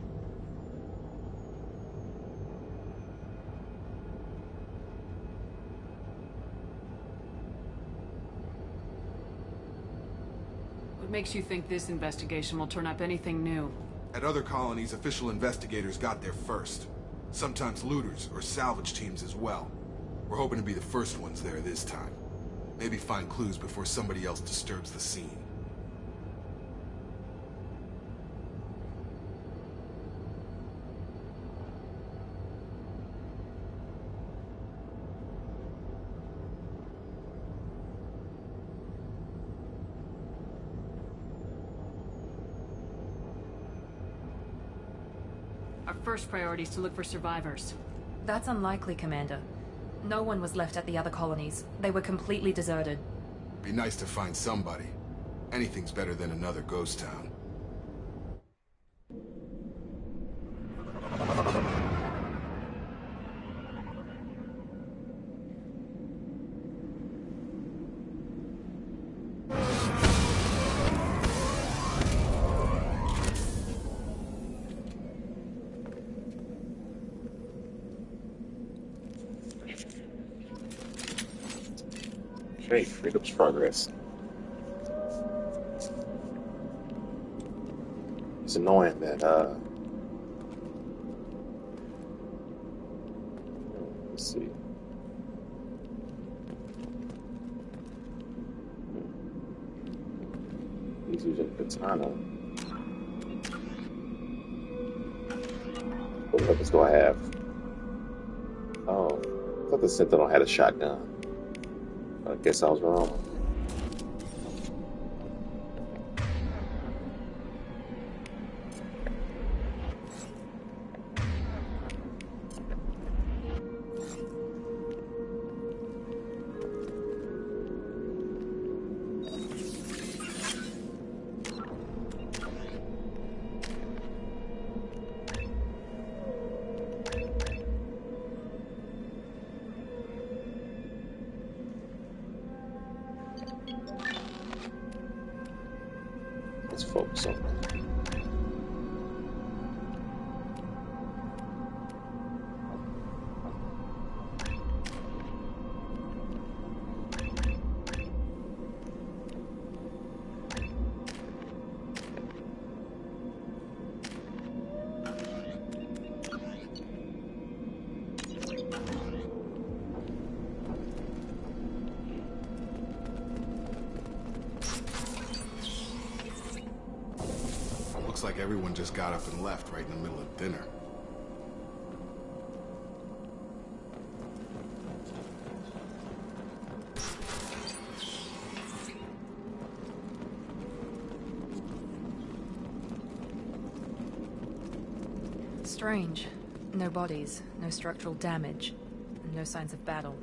What makes you think this investigation will turn up anything new? At other colonies, official investigators got there first. Sometimes looters or salvage teams as well. We're hoping to be the first ones there this time. Maybe find clues before somebody else disturbs the scene. Our first priority is to look for survivors. That's unlikely, Commander. No one was left at the other colonies. They were completely deserted. Be nice to find somebody. Anything's better than another ghost town. Okay, freedom's progress. It's annoying that let's see. He's using katana. What weapons do I have? Oh, I thought the Sentinel had a shotgun. I guess I was wrong. Let's focus on that. Looks like everyone just got up and left right in the middle of dinner. Strange. No bodies, no structural damage, and no signs of battle.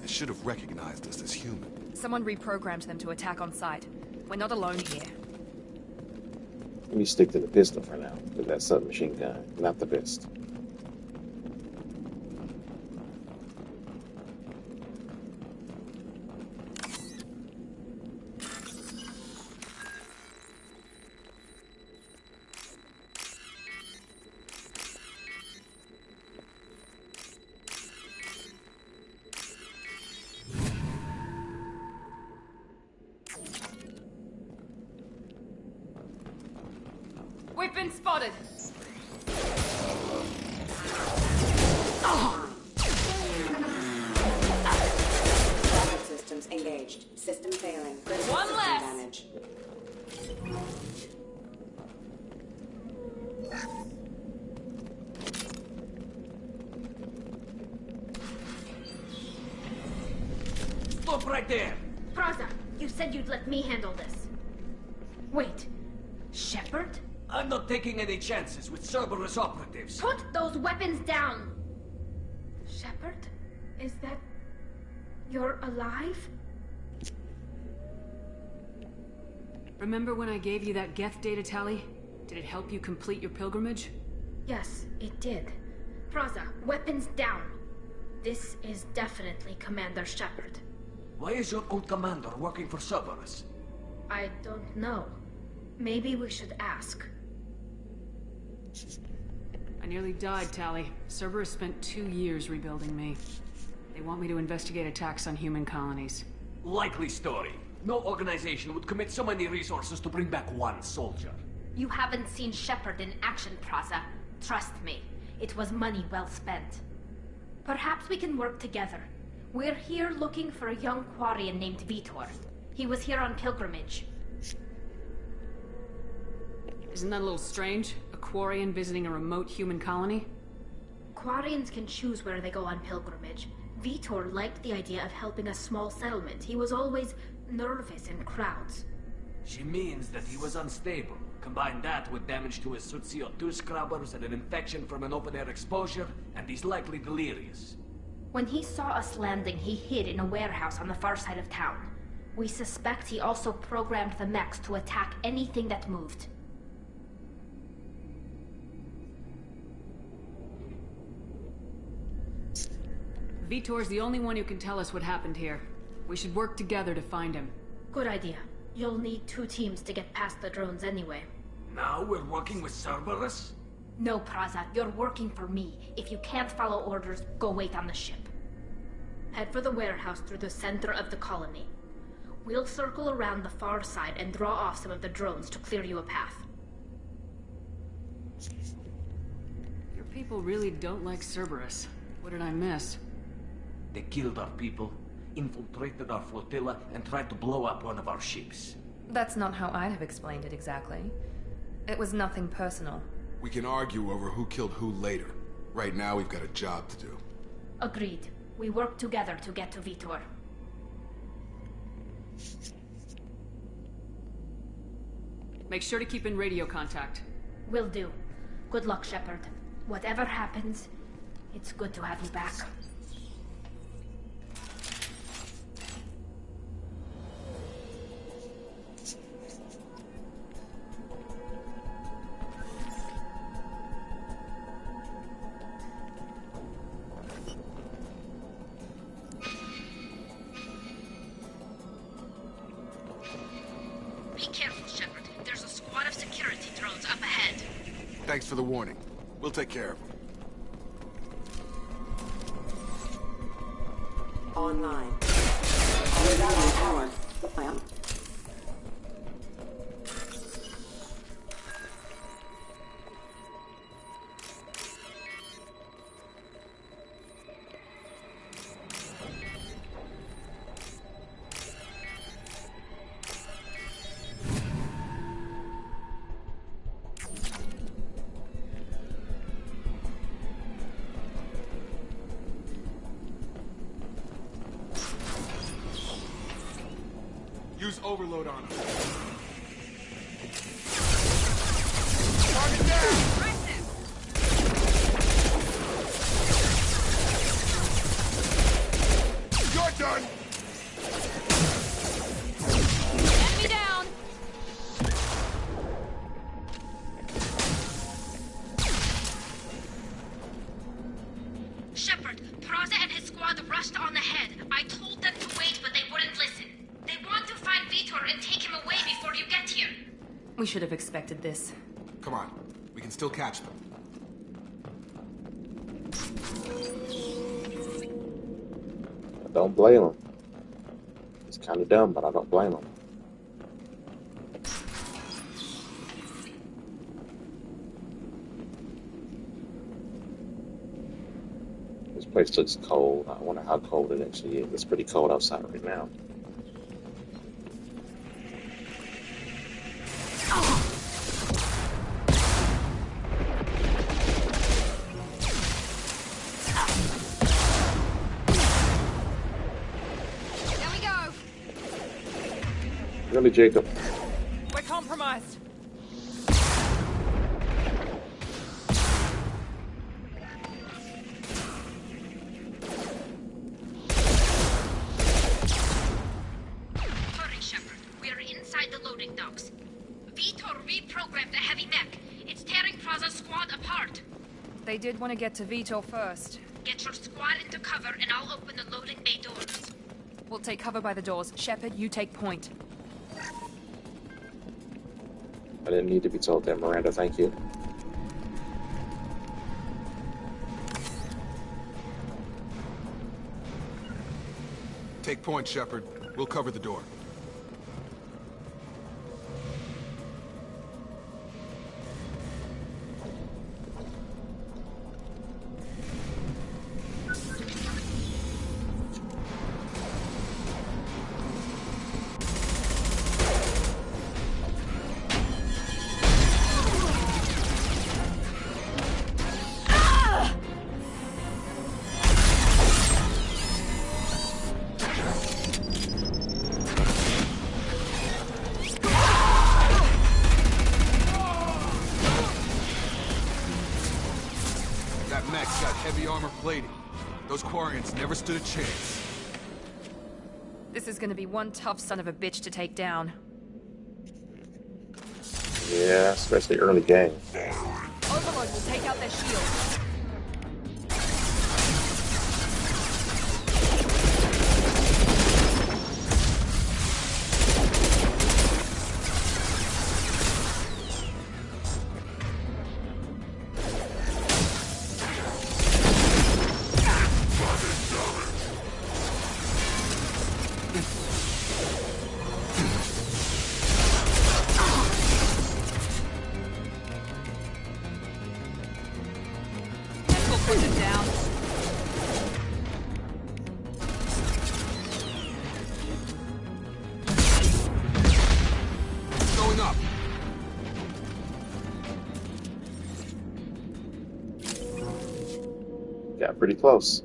Should have recognized us as human. Someone reprogrammed them to attack on sight. We're not alone here. Let me stick to the pistol for now, because that submachine gun, not the best. We've been spotted! Rocket systems engaged. System failing. Critical One system less! damage. Stop right there! Praza, you said you'd let me handle this. Wait. Shepard? I'm not taking any chances with Cerberus operatives. Put those weapons down! Shepard? Is that... you're alive? Remember when I gave you that Geth data tally? Did it help you complete your pilgrimage? Yes, it did. Praza, weapons down. This is definitely Commander Shepard. Why is your old commander working for Cerberus? I don't know. Maybe we should ask. I nearly died, Tally. Cerberus spent 2 years rebuilding me. They want me to investigate attacks on human colonies. Likely story. No organization would commit so many resources to bring back one soldier. You haven't seen Shepard in action, Praza. Trust me, it was money well spent. Perhaps we can work together. We're here looking for a young Quarian named Vitor. He was here on pilgrimage. Isn't that a little strange? A Quarian visiting a remote human colony? Quarians can choose where they go on pilgrimage. Vitor liked the idea of helping a small settlement. He was always nervous in crowds. She means that he was unstable. Combine that with damage to his suit CO2 scrubbers and an infection from an open-air exposure, and he's likely delirious. When he saw us landing, he hid in a warehouse on the far side of town. We suspect he also programmed the mechs to attack anything that moved. Vitor's the only one who can tell us what happened here. We should work together to find him. Good idea. You'll need 2 teams to get past the drones anyway. Now we're working with Cerberus? No, Praza, you're working for me. If you can't follow orders, go wait on the ship. Head for the warehouse through the center of the colony. We'll circle around the far side and draw off some of the drones to clear you a path. Your people really don't like Cerberus. What did I miss? They killed our people, infiltrated our flotilla, and tried to blow up one of our ships. That's not how I'd have explained it exactly. It was nothing personal. We can argue over who killed who later. Right now, we've got a job to do. Agreed. We work together to get to Vitor. Make sure to keep in radio contact. Will do. Good luck, Shepard. Whatever happens, it's good to have you back. Be careful, Shepard. There's a squad of security drones up ahead. Thanks for the warning. We'll take care of them. Online. Online power. Lamp. Use overload on them. You're done! Enemy down! Shepard, Praza and his squad rushed on ahead. I told them to wait, but they wouldn't listen. They want to find Vitor and take him away before you get here. We should have expected this. Come on. We can still catch them. I don't blame him. It's kind of dumb, but I don't blame him. This place looks cold. I wonder how cold it actually is. It's pretty cold outside right now. There we go! Really, Jacob? We're compromised. Hurry, Shepard. We're inside the loading docks. Vitor reprogrammed the heavy mech. It's tearing Praza's squad apart. They did want to get to Vitor first. Get your squad into cover and I'll open the loading bay doors. We'll take cover by the doors. Shepard, you take point. I didn't need to be told that, Miranda. Thank you. Take point, Shepard. We'll cover the door. the armor plating. Those Quarians never stood a chance. This is gonna be one tough son of a bitch to take down. Yeah, especially early game. Overlord will take out their shields. Put it down. Going up. Got pretty close.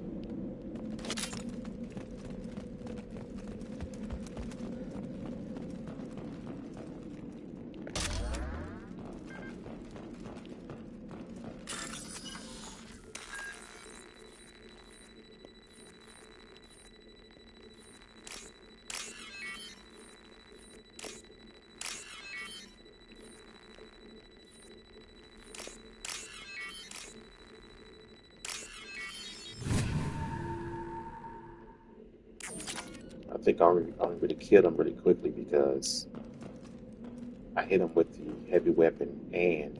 I think I only really killed him really quickly because I hit him with the heavy weapon and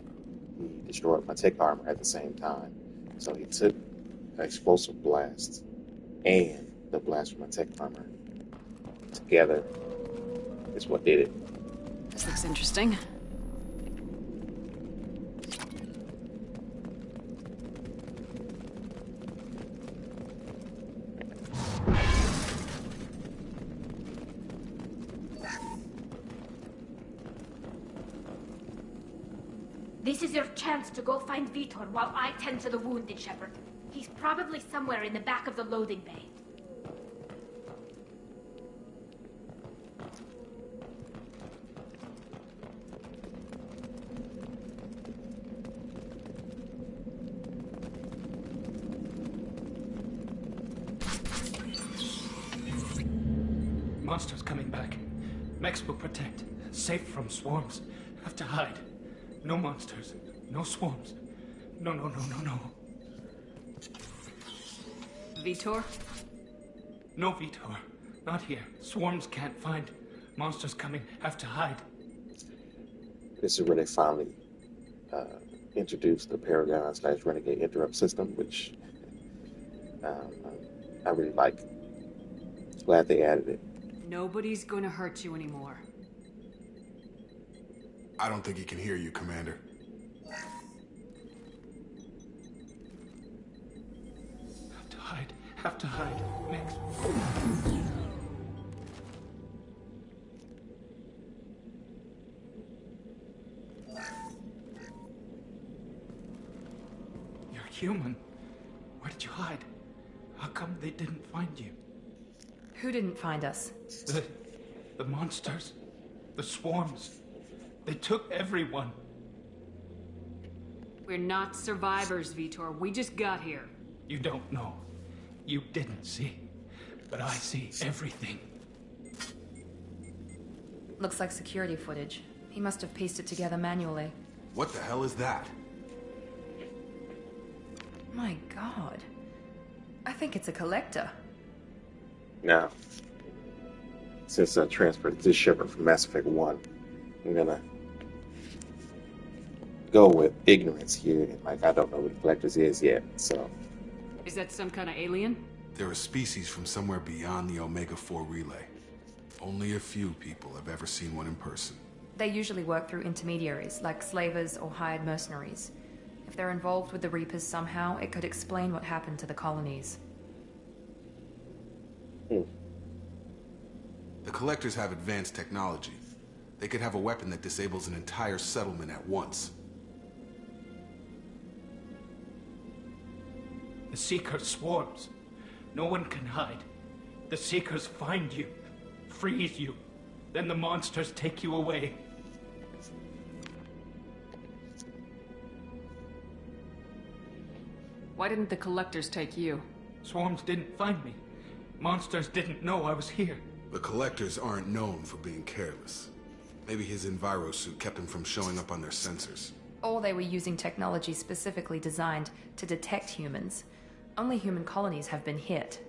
he destroyed my tech armor at the same time. So he took the explosive blast and the blast from my tech armor together is what did it. This looks interesting. This is your chance to go find Vitor while I tend to the wounded, Shepard. He's probably somewhere in the back of the loading bay. Monsters coming back. Mechs will protect. Safe from swarms. Have to hide. No monsters. No swarms. No. Vitor? No Vitor. Not here. Swarms can't find. Monsters coming. Have to hide. This is where they finally introduced the Paragon/Renegade interrupt system, which I really like. Glad they added it. Nobody's gonna hurt you anymore. I don't think he can hear you, Commander. Have to hide. Next. You're human. Where did you hide? How come they didn't find you? Who didn't find us? The monsters. The swarms. They took everyone. We're not survivors, Vitor. We just got here. You don't know. You didn't see. But I see everything. Looks like security footage. He must have pieced it together manually. What the hell is that? My God. I think it's a collector. Now, since I transferred this Shepard from Mass Effect 1, I'm gonna go with ignorance here. Like, I don't know what the Collectors is yet, so. Is that some kind of alien? They're a species from somewhere beyond the Omega-4 relay. Only a few people have ever seen one in person. They usually work through intermediaries, like slavers or hired mercenaries. If they're involved with the Reapers somehow, it could explain what happened to the colonies. The Collectors have advanced technology. They could have a weapon that disables an entire settlement at once. The Seekers swarms. No one can hide. The Seekers find you, freeze you, then the monsters take you away. Why didn't the Collectors take you? Swarms didn't find me. Monsters didn't know I was here. The Collectors aren't known for being careless. Maybe his Enviro suit kept him from showing up on their sensors. Or they were using technology specifically designed to detect humans. Only human colonies have been hit.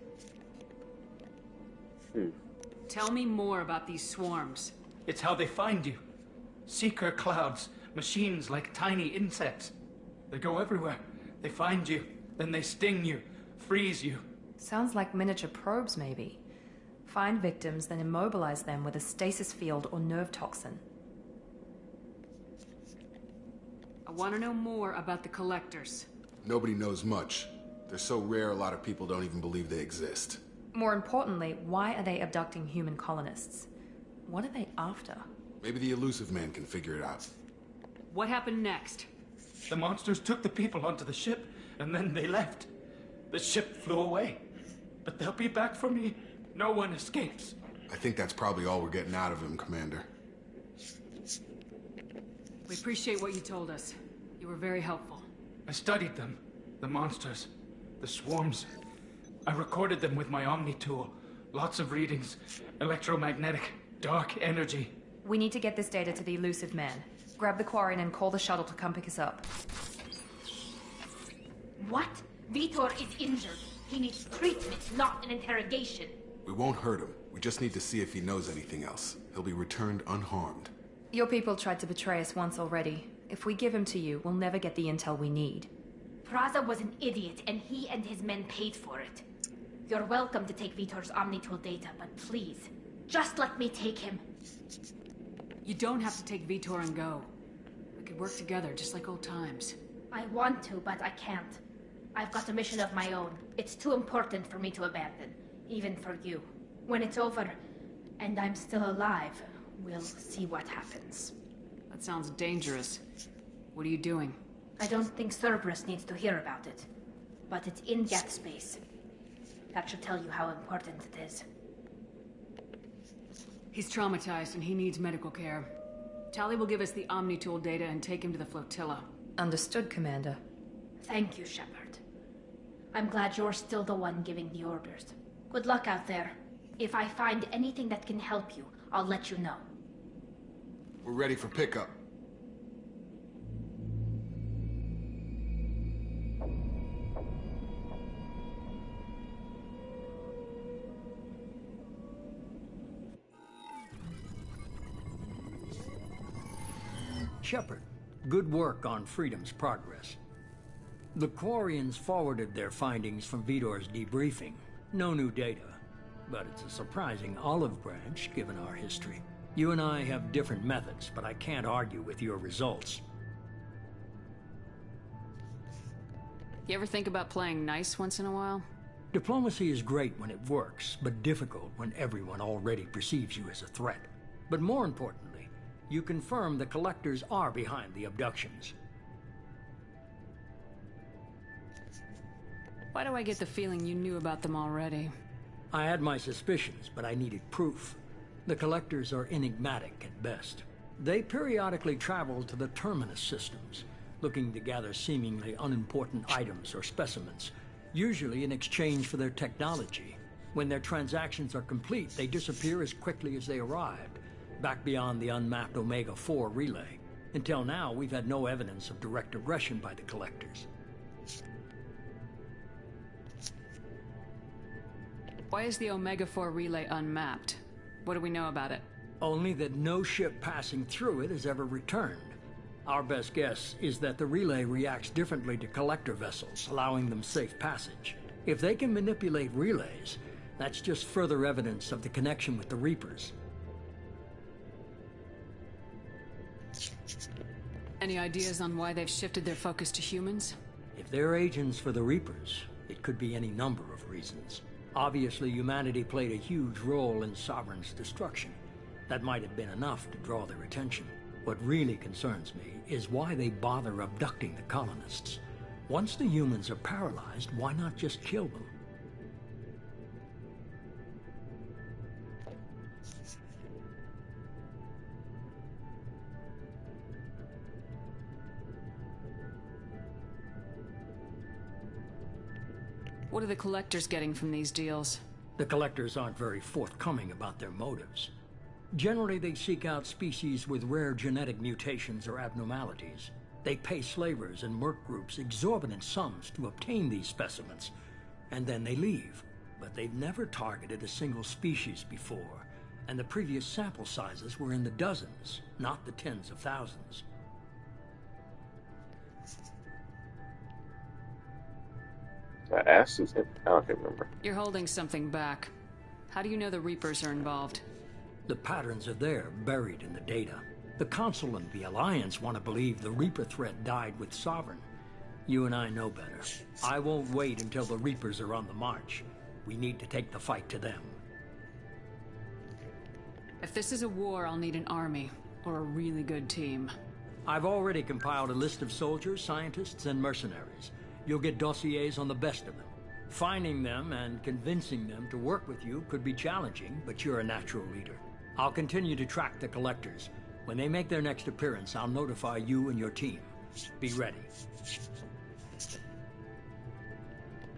Tell me more about these swarms. It's how they find you. Seeker clouds, machines like tiny insects. They go everywhere. They find you, then they sting you, freeze you. Sounds like miniature probes, maybe. Find victims, then immobilize them with a stasis field or nerve toxin. I want to know more about the Collectors. Nobody knows much. They're so rare a lot of people don't even believe they exist. More importantly, why are they abducting human colonists? What are they after? Maybe the Elusive Man can figure it out. What happened next? The monsters took the people onto the ship, and then they left. The ship flew away. But they'll be back for me. No one escapes. I think that's probably all we're getting out of him, Commander. We appreciate what you told us. You were very helpful. I studied them. The monsters. The swarms. I recorded them with my Omni tool. Lots of readings. Electromagnetic. Dark energy. We need to get this data to the Elusive Man. Grab the Quarian and call the shuttle to come pick us up. What? Vitor is injured. He needs treatment, not an interrogation. We won't hurt him. We just need to see if he knows anything else. He'll be returned unharmed. Your people tried to betray us once already. If we give him to you, we'll never get the intel we need. Praza was an idiot, and he and his men paid for it. You're welcome to take Vitor's Omnitool data, but please, just let me take him. You don't have to take Vitor and go. We could work together, just like old times. I want to, but I can't. I've got a mission of my own. It's too important for me to abandon, even for you. When it's over, and I'm still alive, we'll see what happens. That sounds dangerous. What are you doing? I don't think Cerberus needs to hear about it. But it's in Geth space. That should tell you how important it is. He's traumatized and he needs medical care. Tali will give us the Omnitool data and take him to the flotilla. Understood, Commander. Thank you, Shepard. I'm glad you're still the one giving the orders. Good luck out there. If I find anything that can help you, I'll let you know. We're ready for pickup. Shepard, good work on Freedom's progress. The Quarians forwarded their findings from Vitor's debriefing. No new data, but it's a surprising olive branch given our history. You and I have different methods, but I can't argue with your results. You ever think about playing nice once in a while? Diplomacy is great when it works, but difficult when everyone already perceives you as a threat. But more importantly, you confirm the Collectors are behind the abductions. Why do I get the feeling you knew about them already? I had my suspicions, but I needed proof. The Collectors are enigmatic at best. They periodically travel to the Terminus systems, looking to gather seemingly unimportant items or specimens, usually in exchange for their technology. When their transactions are complete, they disappear as quickly as they arrived, back beyond the unmapped Omega-4 relay. Until now, we've had no evidence of direct aggression by the Collectors. Why is the Omega-4 relay unmapped? What do we know about it? Only that no ship passing through it has ever returned. Our best guess is that the relay reacts differently to Collector vessels, allowing them safe passage. If they can manipulate relays, that's just further evidence of the connection with the Reapers. Any ideas on why they've shifted their focus to humans? If they're agents for the Reapers, it could be any number of reasons. Obviously, humanity played a huge role in Sovereign's destruction. That might have been enough to draw their attention. What really concerns me is why they bother abducting the colonists. Once the humans are paralyzed, why not just kill them? What are the Collectors getting from these deals? The Collectors aren't very forthcoming about their motives. Generally, they seek out species with rare genetic mutations or abnormalities. They pay slavers and merc groups exorbitant sums to obtain these specimens, and then they leave. But they've never targeted a single species before, and the previous sample sizes were in the dozens, not the tens of thousands. I asked Susan. I don't remember. You're holding something back. How do you know the Reapers are involved? The patterns are there, buried in the data. The Council and the Alliance want to believe the Reaper threat died with Sovereign. You and I know better. I won't wait until the Reapers are on the march. We need to take the fight to them. If this is a war, I'll need an army, or a really good team. I've already compiled a list of soldiers, scientists, and mercenaries. You'll get dossiers on the best of them. Finding them and convincing them to work with you could be challenging, but you're a natural leader. I'll continue to track the Collectors. When they make their next appearance, I'll notify you and your team. Be ready.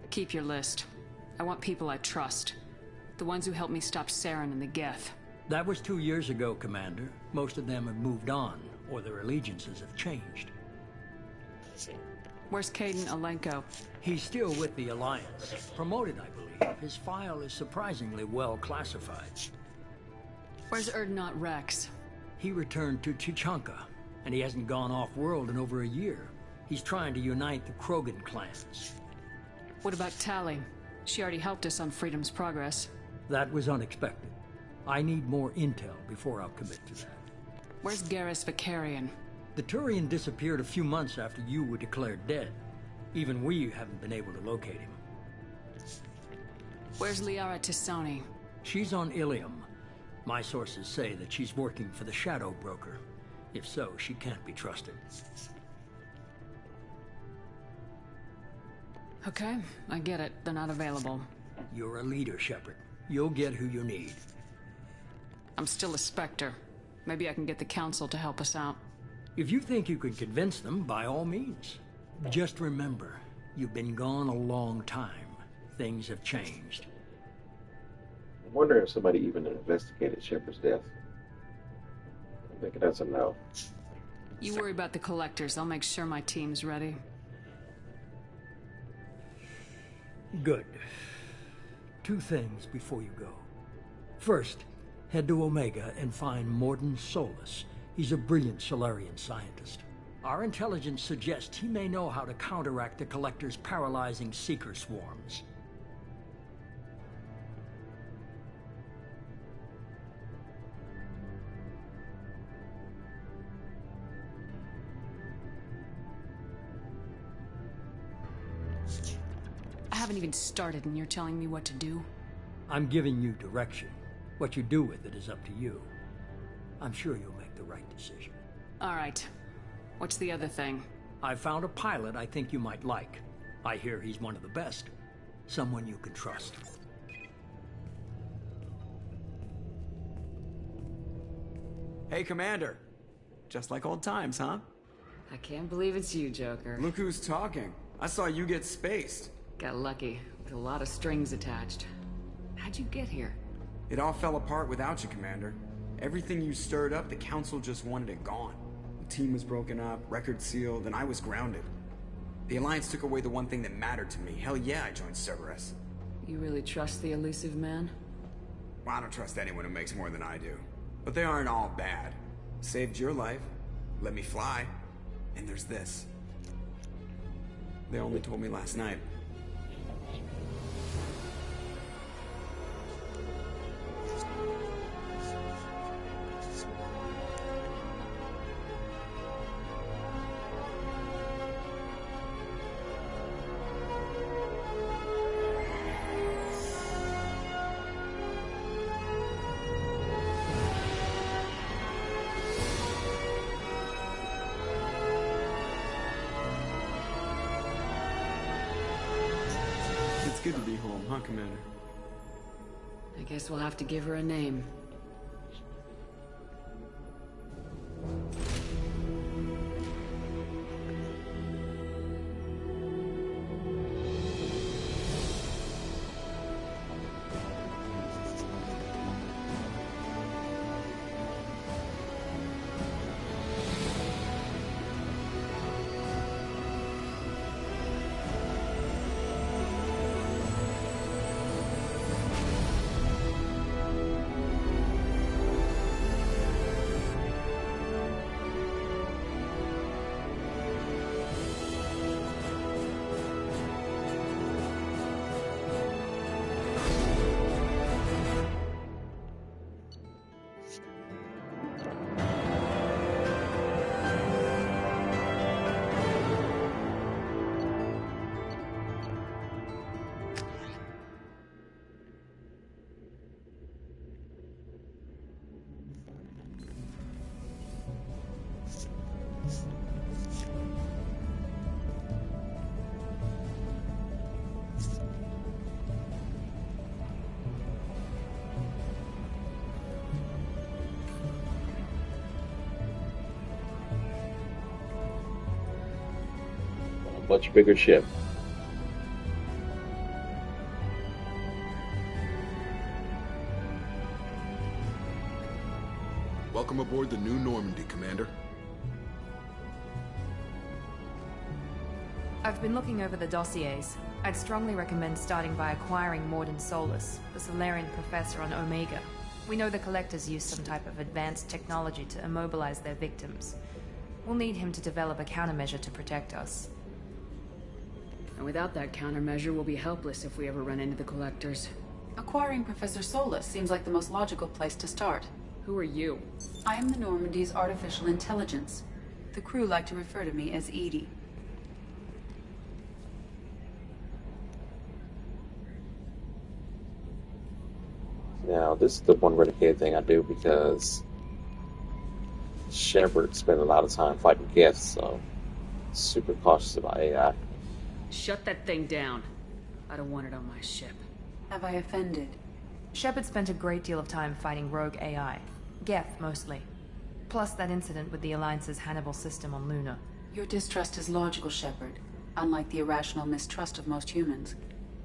Keep your list. I want people I trust. The ones who helped me stop Saren and the Geth. That was 2 years ago, Commander. Most of them have moved on, or their allegiances have changed. Where's Kaidan Alenko? He's still with the Alliance. Promoted, I believe. His file is surprisingly well classified. Where's Urdnot Rex? He returned to Chichanka, and he hasn't gone off-world in over a year. He's trying to unite the Krogan clans. What about Tali? She already helped us on Freedom's Progress. That was unexpected. I need more intel before I'll commit to that. Where's Garrus Vakarian? The Turian disappeared a few months after you were declared dead. Even we haven't been able to locate him. Where's Liara T'Soni? She's on Ilium. My sources say that she's working for the Shadow Broker. If so, she can't be trusted. Okay, I get it. They're not available. You're a leader, Shepard. You'll get who you need. I'm still a Spectre. Maybe I can get the Council to help us out. If you think you can convince them, by all means. Just remember, you've been gone a long time. Things have changed. I'm wondering if somebody even investigated Shepard's death. I'm thinking that's a no. You worry about the Collectors. I'll make sure my team's ready. Good. 2 things before you go. First, head to Omega and find Mordin Solus. He's a brilliant Solarian scientist. Our intelligence suggests he may know how to counteract the Collector's paralyzing Seeker swarms. I haven't even started and you're telling me what to do? I'm giving you direction. What you do with it is up to you. I'm sure you'll make the right decision. All right. What's the other thing? I found a pilot I think you might like. I hear he's one of the best. Someone you can trust. Hey, Commander. Just like old times, huh? I can't believe it's you, Joker. Look who's talking. I saw you get spaced. Got lucky, with a lot of strings attached. How'd you get here? It all fell apart without you, Commander. Everything you stirred up, the Council just wanted it gone. The team was broken up, record sealed, and I was grounded. The Alliance took away the one thing that mattered to me. Hell yeah, I joined Cerberus. You really trust the elusive man? Well, I don't trust anyone who makes more than I do. But they aren't all bad. Saved your life, let me fly, and there's this. They only told me last night. Good to be home, huh, Commander? I guess we'll have to give her a name. Much bigger ship. Welcome aboard the new Normandy, Commander. I've been looking over the dossiers. I'd strongly recommend starting by acquiring Mordin Solus, the Solarian professor on Omega. We know the Collectors use some type of advanced technology to immobilize their victims. We'll need him to develop a countermeasure to protect us. And without that countermeasure, we'll be helpless if we ever run into the Collectors. Acquiring Professor Solus seems like the most logical place to start. Who are you? I am the Normandy's artificial intelligence. The crew like to refer to me as EDI. Now, this is the one renegade thing I do because Shepard spent a lot of time fighting Geth, so super cautious about AI. Shut that thing down. I don't want it on my ship. Have I offended? Shepard spent a great deal of time fighting rogue AI. Geth, mostly. Plus that incident with the Alliance's Hannibal system on Luna. Your distrust is logical, Shepard, unlike the irrational mistrust of most humans.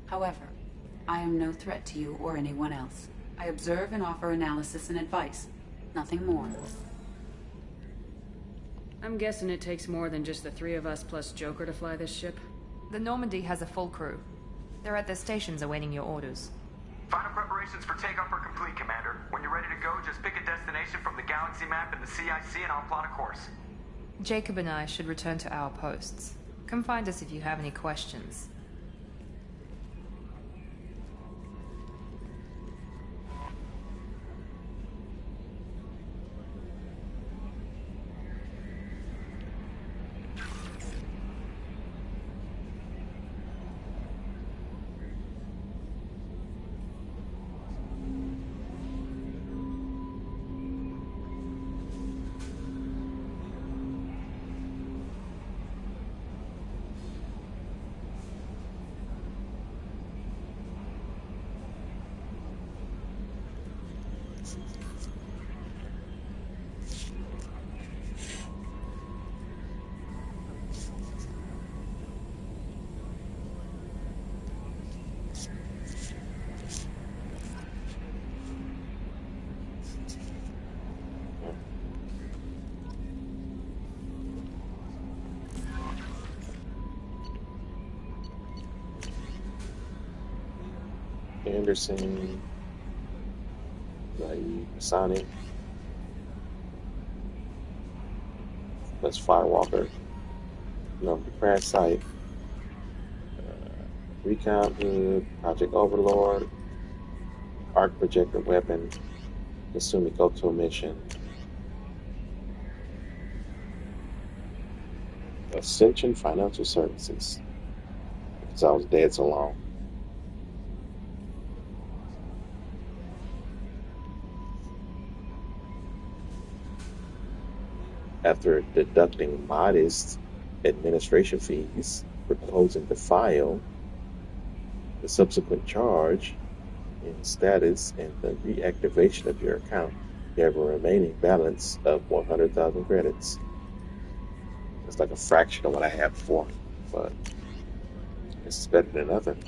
However, I am no threat to you or anyone else. I observe and offer analysis and advice. Nothing more. I'm guessing it takes more than just the three of us plus Joker to fly this ship? The Normandy has a full crew. They're at their stations awaiting your orders. Final preparations for takeoff are complete, Commander. When you're ready to go, just pick a destination from the galaxy map in the CIC and I'll plot a course. Jacob and I should return to our posts. Come find us if you have any questions. Anderson, Sonic, that's Firewalker, the crash site, Recon Hood, Project Overlord, Arc Projector Weapon, Kasumi Goto Mission, Ascension Financial Services, because I was dead so long. After deducting modest administration fees for closing the file, the subsequent charge in status, and the reactivation of your account, you have a remaining balance of 100,000 credits. It's like a fraction of what I had before, but it's better than nothing.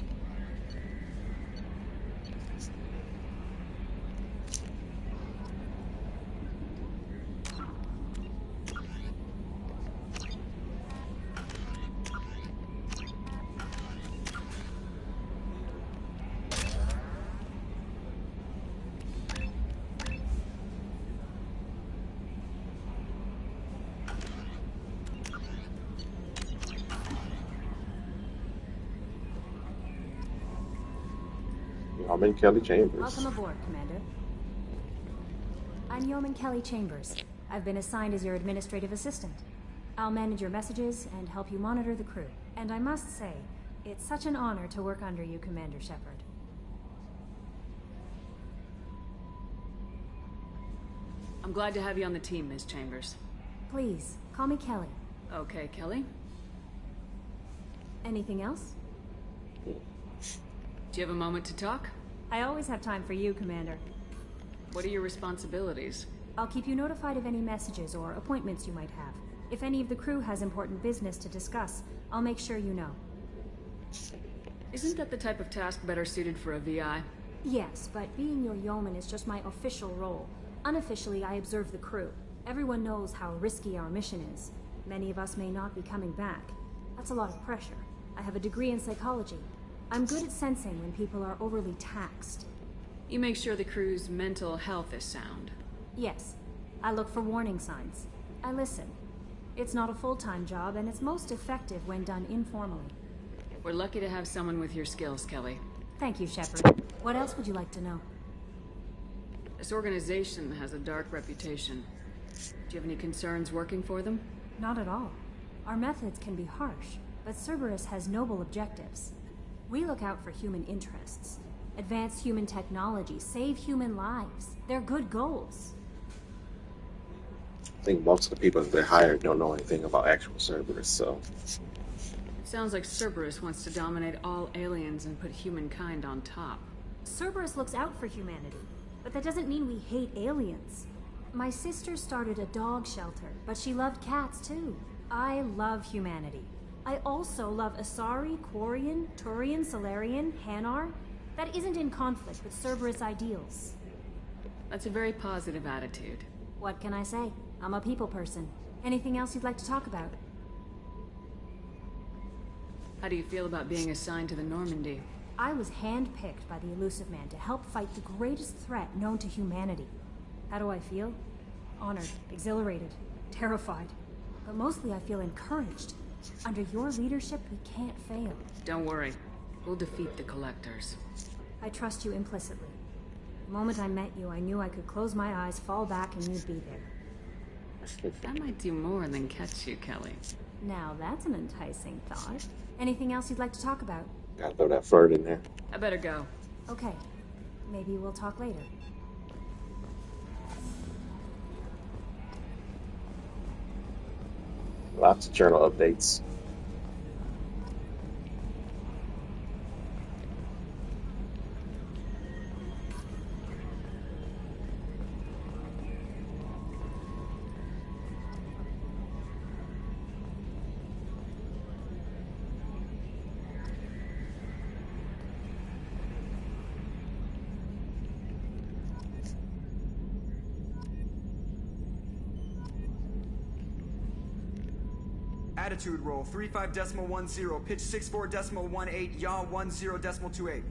I'm in Kelly Chambers. Welcome aboard, Commander. I I'm Yeoman Kelly Chambers. I've been assigned as your administrative assistant. I'll manage your messages and help you monitor the crew. And I must say, it's such an honor to work under you, Commander Shepard. I'm glad to have you on the team, Ms. Chambers. Please, call me Kelly. Okay, Kelly. Anything else? Do you have a moment to talk? I always have time for you, Commander. What are your responsibilities? I'll keep you notified of any messages or appointments you might have. If any of the crew has important business to discuss, I'll make sure you know. Isn't that the type of task better suited for a VI? Yes, but being your yeoman is just my official role. Unofficially, I observe the crew. Everyone knows how risky our mission is. Many of us may not be coming back. That's a lot of pressure. I have a degree in psychology. I'm good at sensing when people are overly taxed. You make sure the crew's mental health is sound. Yes. I look for warning signs. I listen. It's not a full-time job, and it's most effective when done informally. We're lucky to have someone with your skills, Kelly. Thank you, Shepard. What else would you like to know? This organization has a dark reputation. Do you have any concerns working for them? Not at all. Our methods can be harsh, but Cerberus has noble objectives. We look out for human interests. Advance human technology, save human lives. They're good goals. I think most of the people that they hired don't know anything about actual Cerberus, so... It sounds like Cerberus wants to dominate all aliens and put humankind on top. Cerberus looks out for humanity, but that doesn't mean we hate aliens. My sister started a dog shelter, but she loved cats too. I love humanity. I also love Asari, Quarian, Turian, Salarian, Hanar. That isn't in conflict with Cerberus ideals. That's a very positive attitude. What can I say? I'm a people person. Anything else you'd like to talk about? How do you feel about being assigned to the Normandy? I was handpicked by the Illusive Man to help fight the greatest threat known to humanity. How do I feel? Honored, exhilarated, terrified. But mostly I feel encouraged. Under your leadership, we can't fail. Don't worry. We'll defeat the Collectors. I trust you implicitly. The moment I met you, I knew I could close my eyes, fall back, and you'd be there. That might do more than catch you, Kelly. Now that's an enticing thought. Anything else you'd like to talk about? Gotta throw that flirt in there. I better go. Okay. Maybe we'll talk later. Lots of journal updates. Attitude roll 35.10, pitch 64.18, yaw 10.28.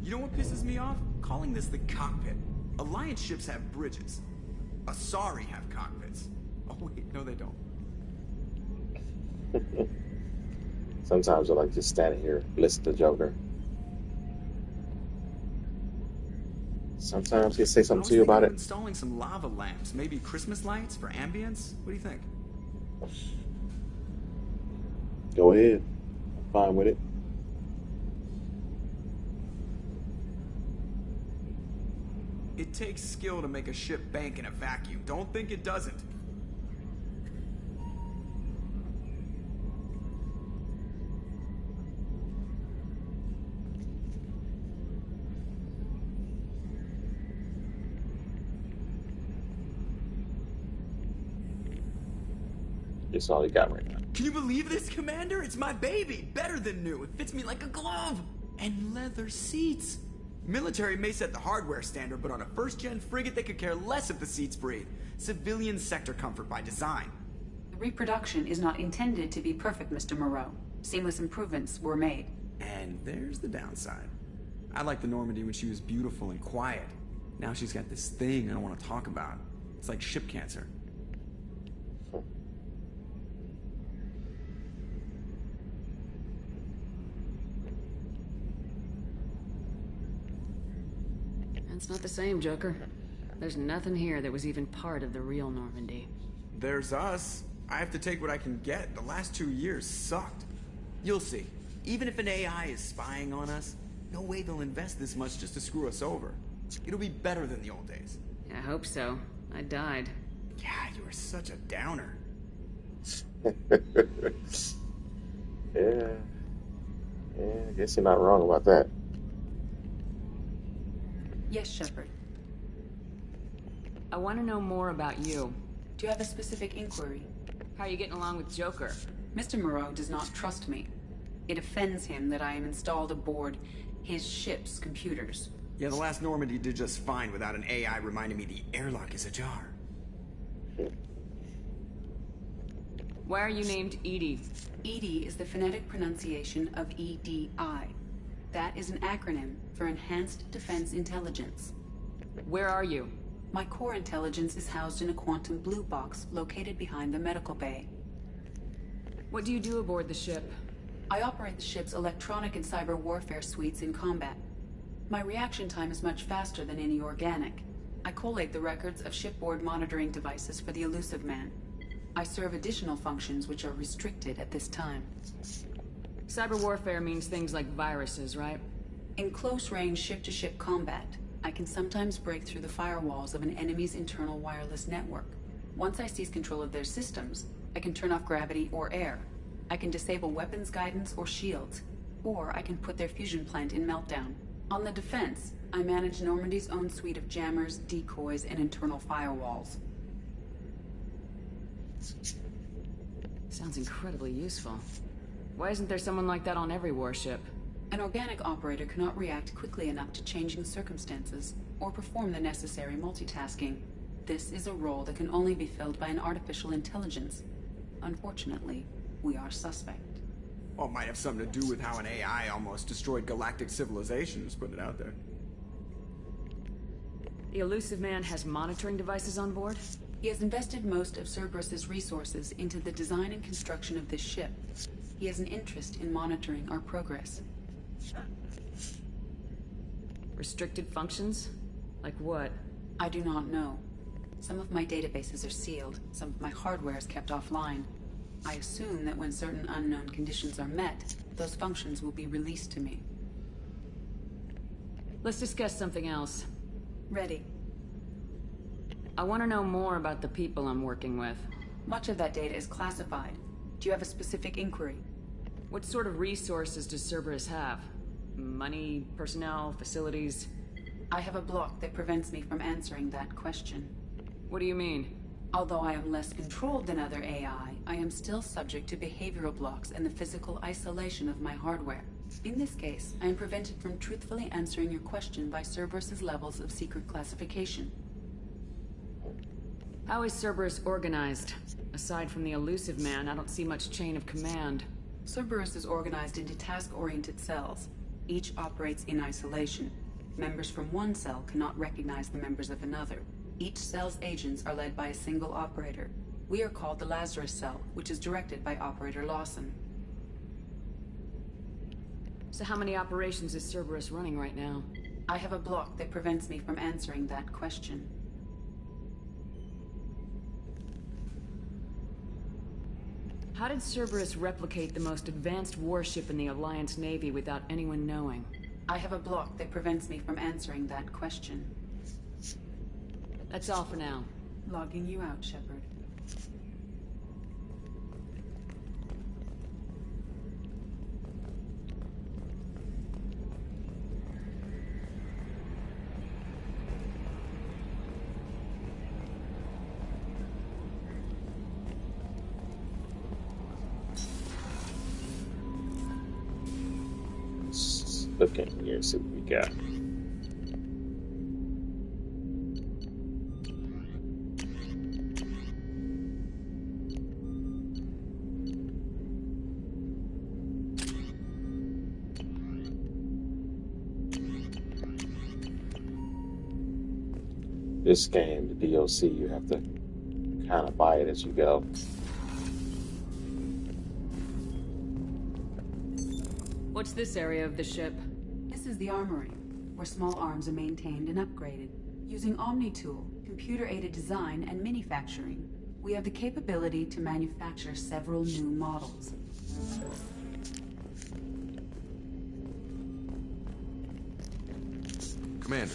You know what pisses me off? Calling this the cockpit. Alliance ships have bridges. Asari have cockpits. Oh wait, no they don't. Sometimes I like just standing here, listen to Joker. Sometimes he'll say something to you about it. Installing some lava lamps, maybe Christmas lights for ambience. What do you think? Go ahead. I'm fine with it. It takes skill to make a ship bank in a vacuum. Don't think it doesn't. It's all you got right now. Can you believe this, Commander? It's my baby. Better than new. It fits me like a glove. And leather seats. Military may set the hardware standard, but on a first-gen frigate, they could care less if the seats breathe. Civilian sector comfort by design. The reproduction is not intended to be perfect, Mr. Moreau. Seamless improvements were made. And there's the downside. I liked the Normandy when she was beautiful and quiet. Now she's got this thing I don't want to talk about. It's like ship cancer. It's not the same, Joker. There's nothing here that was even part of the real Normandy. There's us. I have to take what I can get. The last 2 years sucked. You'll see. Even if an AI is spying on us, no way they'll invest this much just to screw us over. It'll be better than the old days. I hope so. I died. Yeah, you were such a downer. Yeah, I guess you're not wrong about that. Yes, Shepard. I want to know more about you. Do you have a specific inquiry? How are you getting along with Joker? Mr. Moreau does not trust me. It offends him that I am installed aboard his ship's computers. Yeah, the last Normandy did just fine without an AI reminding me the airlock is ajar. Why are you named EDI? EDI is the phonetic pronunciation of EDI. That is an acronym for Enhanced Defense Intelligence. Where are you? My core intelligence is housed in a quantum blue box located behind the medical bay. What do you do aboard the ship? I operate the ship's electronic and cyber warfare suites in combat. My reaction time is much faster than any organic. I collate the records of shipboard monitoring devices for the Elusive Man. I serve additional functions which are restricted at this time. Cyber warfare means things like viruses, right? In close-range ship-to-ship combat, I can sometimes break through the firewalls of an enemy's internal wireless network. Once I seize control of their systems, I can turn off gravity or air. I can disable weapons guidance or shields, or I can put their fusion plant in meltdown. On the defense, I manage Normandy's own suite of jammers, decoys, and internal firewalls. Sounds incredibly useful. Why isn't there someone like that on every warship? An organic operator cannot react quickly enough to changing circumstances, or perform the necessary multitasking. This is a role that can only be filled by an artificial intelligence. Unfortunately, we are suspect. Well, it might have something to do with how an AI almost destroyed galactic civilizations, put it out there. The Elusive Man has monitoring devices on board? He has invested most of Cerberus's resources into the design and construction of this ship. He has an interest in monitoring our progress. Restricted functions? Like what? I do not know. Some of my databases are sealed, some of my hardware is kept offline. I assume that when certain unknown conditions are met, those functions will be released to me. Let's discuss something else. Ready. I want to know more about the people I'm working with. Much of that data is classified. Do you have a specific inquiry? What sort of resources does Cerberus have? Money, personnel, facilities? I have a block that prevents me from answering that question. What do you mean? Although I am less controlled than other AI, I am still subject to behavioral blocks and the physical isolation of my hardware. In this case, I am prevented from truthfully answering your question by Cerberus's levels of secret classification. How is Cerberus organized? Aside from the Elusive Man, I don't see much chain of command. Cerberus is organized into task-oriented cells. Each operates in isolation. Members from one cell cannot recognize the members of another. Each cell's agents are led by a single operator. We are called the Lazarus Cell, which is directed by Operator Lawson. So how many operations is Cerberus running right now? I have a block that prevents me from answering that question. How did Cerberus replicate the most advanced warship in the Alliance Navy without anyone knowing? I have a block that prevents me from answering that question. That's all for now. Logging you out, Shepard. Look in here, see what we got. This game, the DLC, you have to kind of buy it as you go. What's this area of the ship? This is the armory. where small arms are maintained and upgraded. Using Omni-Tool, computer-aided design, and manufacturing, we have the capability to manufacture several new models. Commander,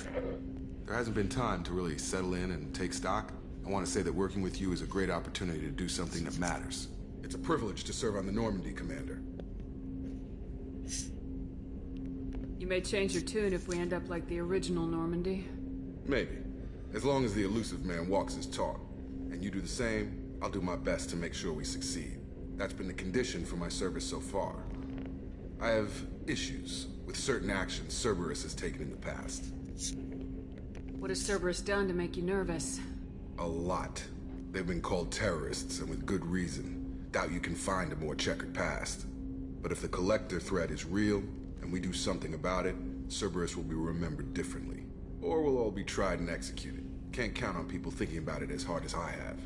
there hasn't been time to really settle in and take stock. I want to say that working with you is a great opportunity to do something that matters. It's a privilege to serve on the Normandy, Commander. You may change your tune if we end up like the original Normandy. Maybe. As long as the Illusive Man walks his talk. And you do the same, I'll do my best to make sure we succeed. That's been the condition for my service so far. I have issues with certain actions Cerberus has taken in the past. What has Cerberus done to make you nervous? A lot. They've been called terrorists, and with good reason. Doubt you can find a more checkered past. But if the Collector threat is real, and we do something about it, Cerberus will be remembered differently. Or we'll all be tried and executed. Can't count on people thinking about it as hard as I have.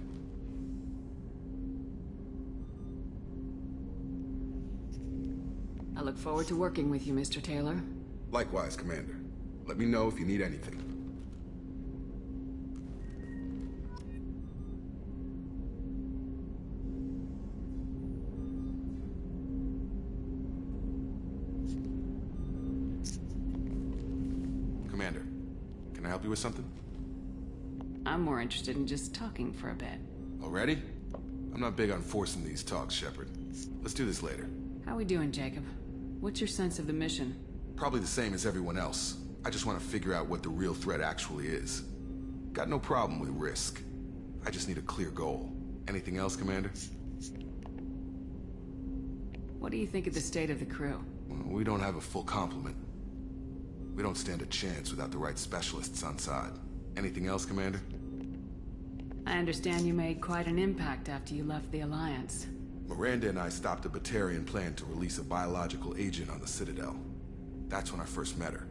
I look forward to working with you, Mr. Taylor. Likewise, Commander. Let me know if you need anything. Commander, can I help you with something? I'm more interested in just talking for a bit. Already? I'm not big on forcing these talks, Shepard. Let's do this later. How we doing, Jacob? What's your sense of the mission? Probably the same as everyone else. I just want to figure out what the real threat actually is. Got no problem with risk. I just need a clear goal. Anything else, Commander? What do you think of the state of the crew? Well, we don't have a full complement. We don't stand a chance without the right specialists on side. Anything else, Commander? I understand you made quite an impact after you left the Alliance. Miranda and I stopped a Batarian plan to release a biological agent on the Citadel. That's when I first met her.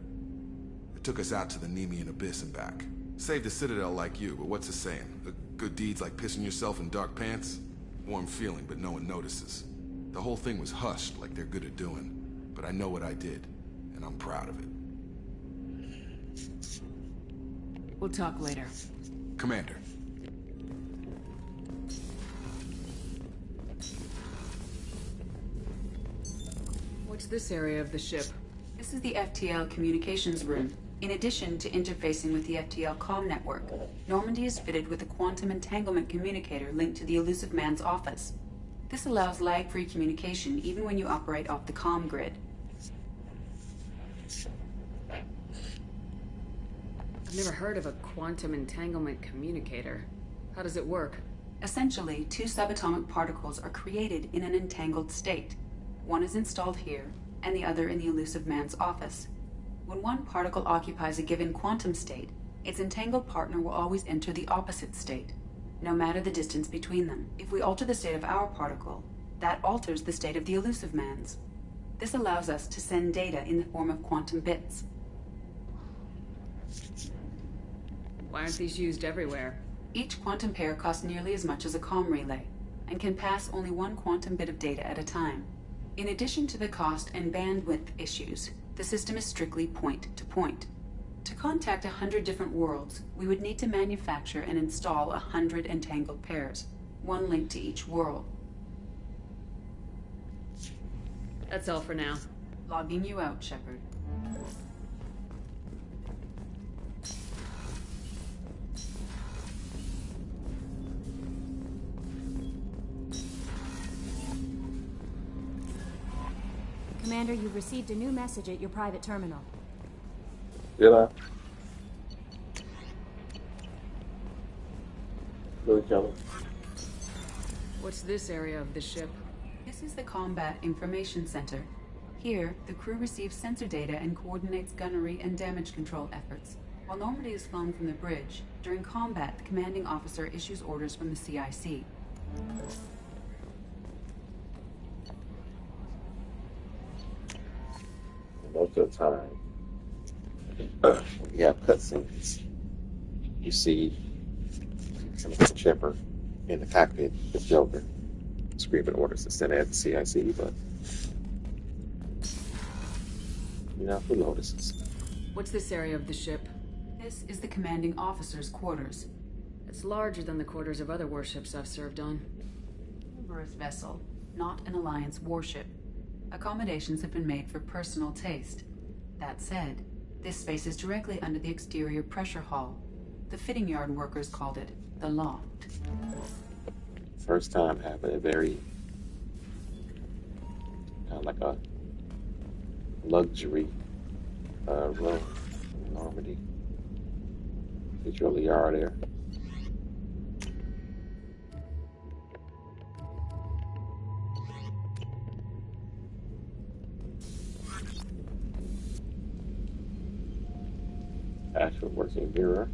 It took us out to the Nemean Abyss and back. Saved the Citadel like you, but what's the saying? Good deeds like pissing yourself in dark pants? Warm feeling, but no one notices. The whole thing was hushed like they're good at doing. But I know what I did, and I'm proud of it. We'll talk later. Commander. What's this area of the ship? This is the FTL communications room. In addition to interfacing with the FTL comm network, Normandy is fitted with a quantum entanglement communicator linked to the Illusive Man's office. This allows lag-free communication even when you operate off the comm grid. I've never heard of a quantum entanglement communicator. How does it work? Essentially, two subatomic particles are created in an entangled state. One is installed here, and the other in the Illusive Man's office. When one particle occupies a given quantum state, its entangled partner will always enter the opposite state, no matter the distance between them. If we alter the state of our particle, that alters the state of the Illusive Man's. This allows us to send data in the form of quantum bits. Why aren't these used everywhere? Each quantum pair costs nearly as much as a comm relay, and can pass only one quantum bit of data at a time. In addition to the cost and bandwidth issues, the system is strictly point-to-point. To contact 100 different worlds, we would need to manufacture and install 100 entangled pairs, one linked to each world. That's all for now. Logging you out, Shepard. Commander, you've received a new message at your private terminal. Did I? Really, Kelly? What's this area of the ship? This is the Combat Information Center. Here, the crew receives sensor data and coordinates gunnery and damage control efforts. While Normandy is flown from the bridge, during combat, the commanding officer issues orders from the CIC. Most of the time, when you have cutscenes, you see Shepard in the cockpit with Joker screaming orders to send at the CIC, but you know, who notices? What's this area of the ship? This is the commanding officer's quarters. It's larger than the quarters of other warships I've served on. Cerberus vessel, not an Alliance warship. Accommodations have been made for personal taste. That said, this space is directly under the exterior pressure hull. The fitting yard workers called it the loft. First time having a very kind of like a luxury room in Normandy. They really are there. Actual working mirror.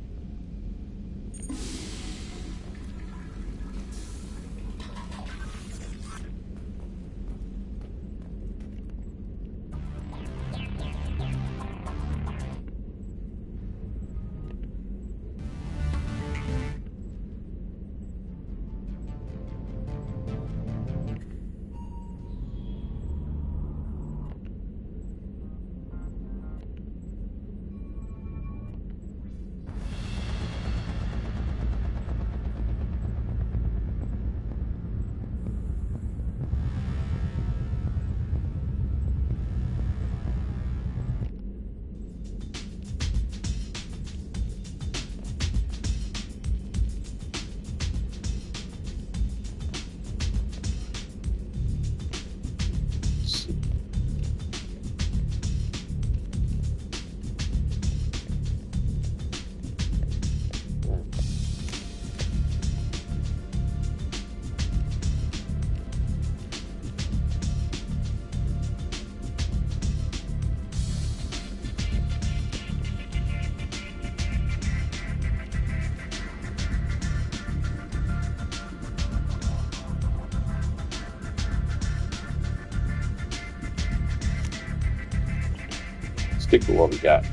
Stick with what we got.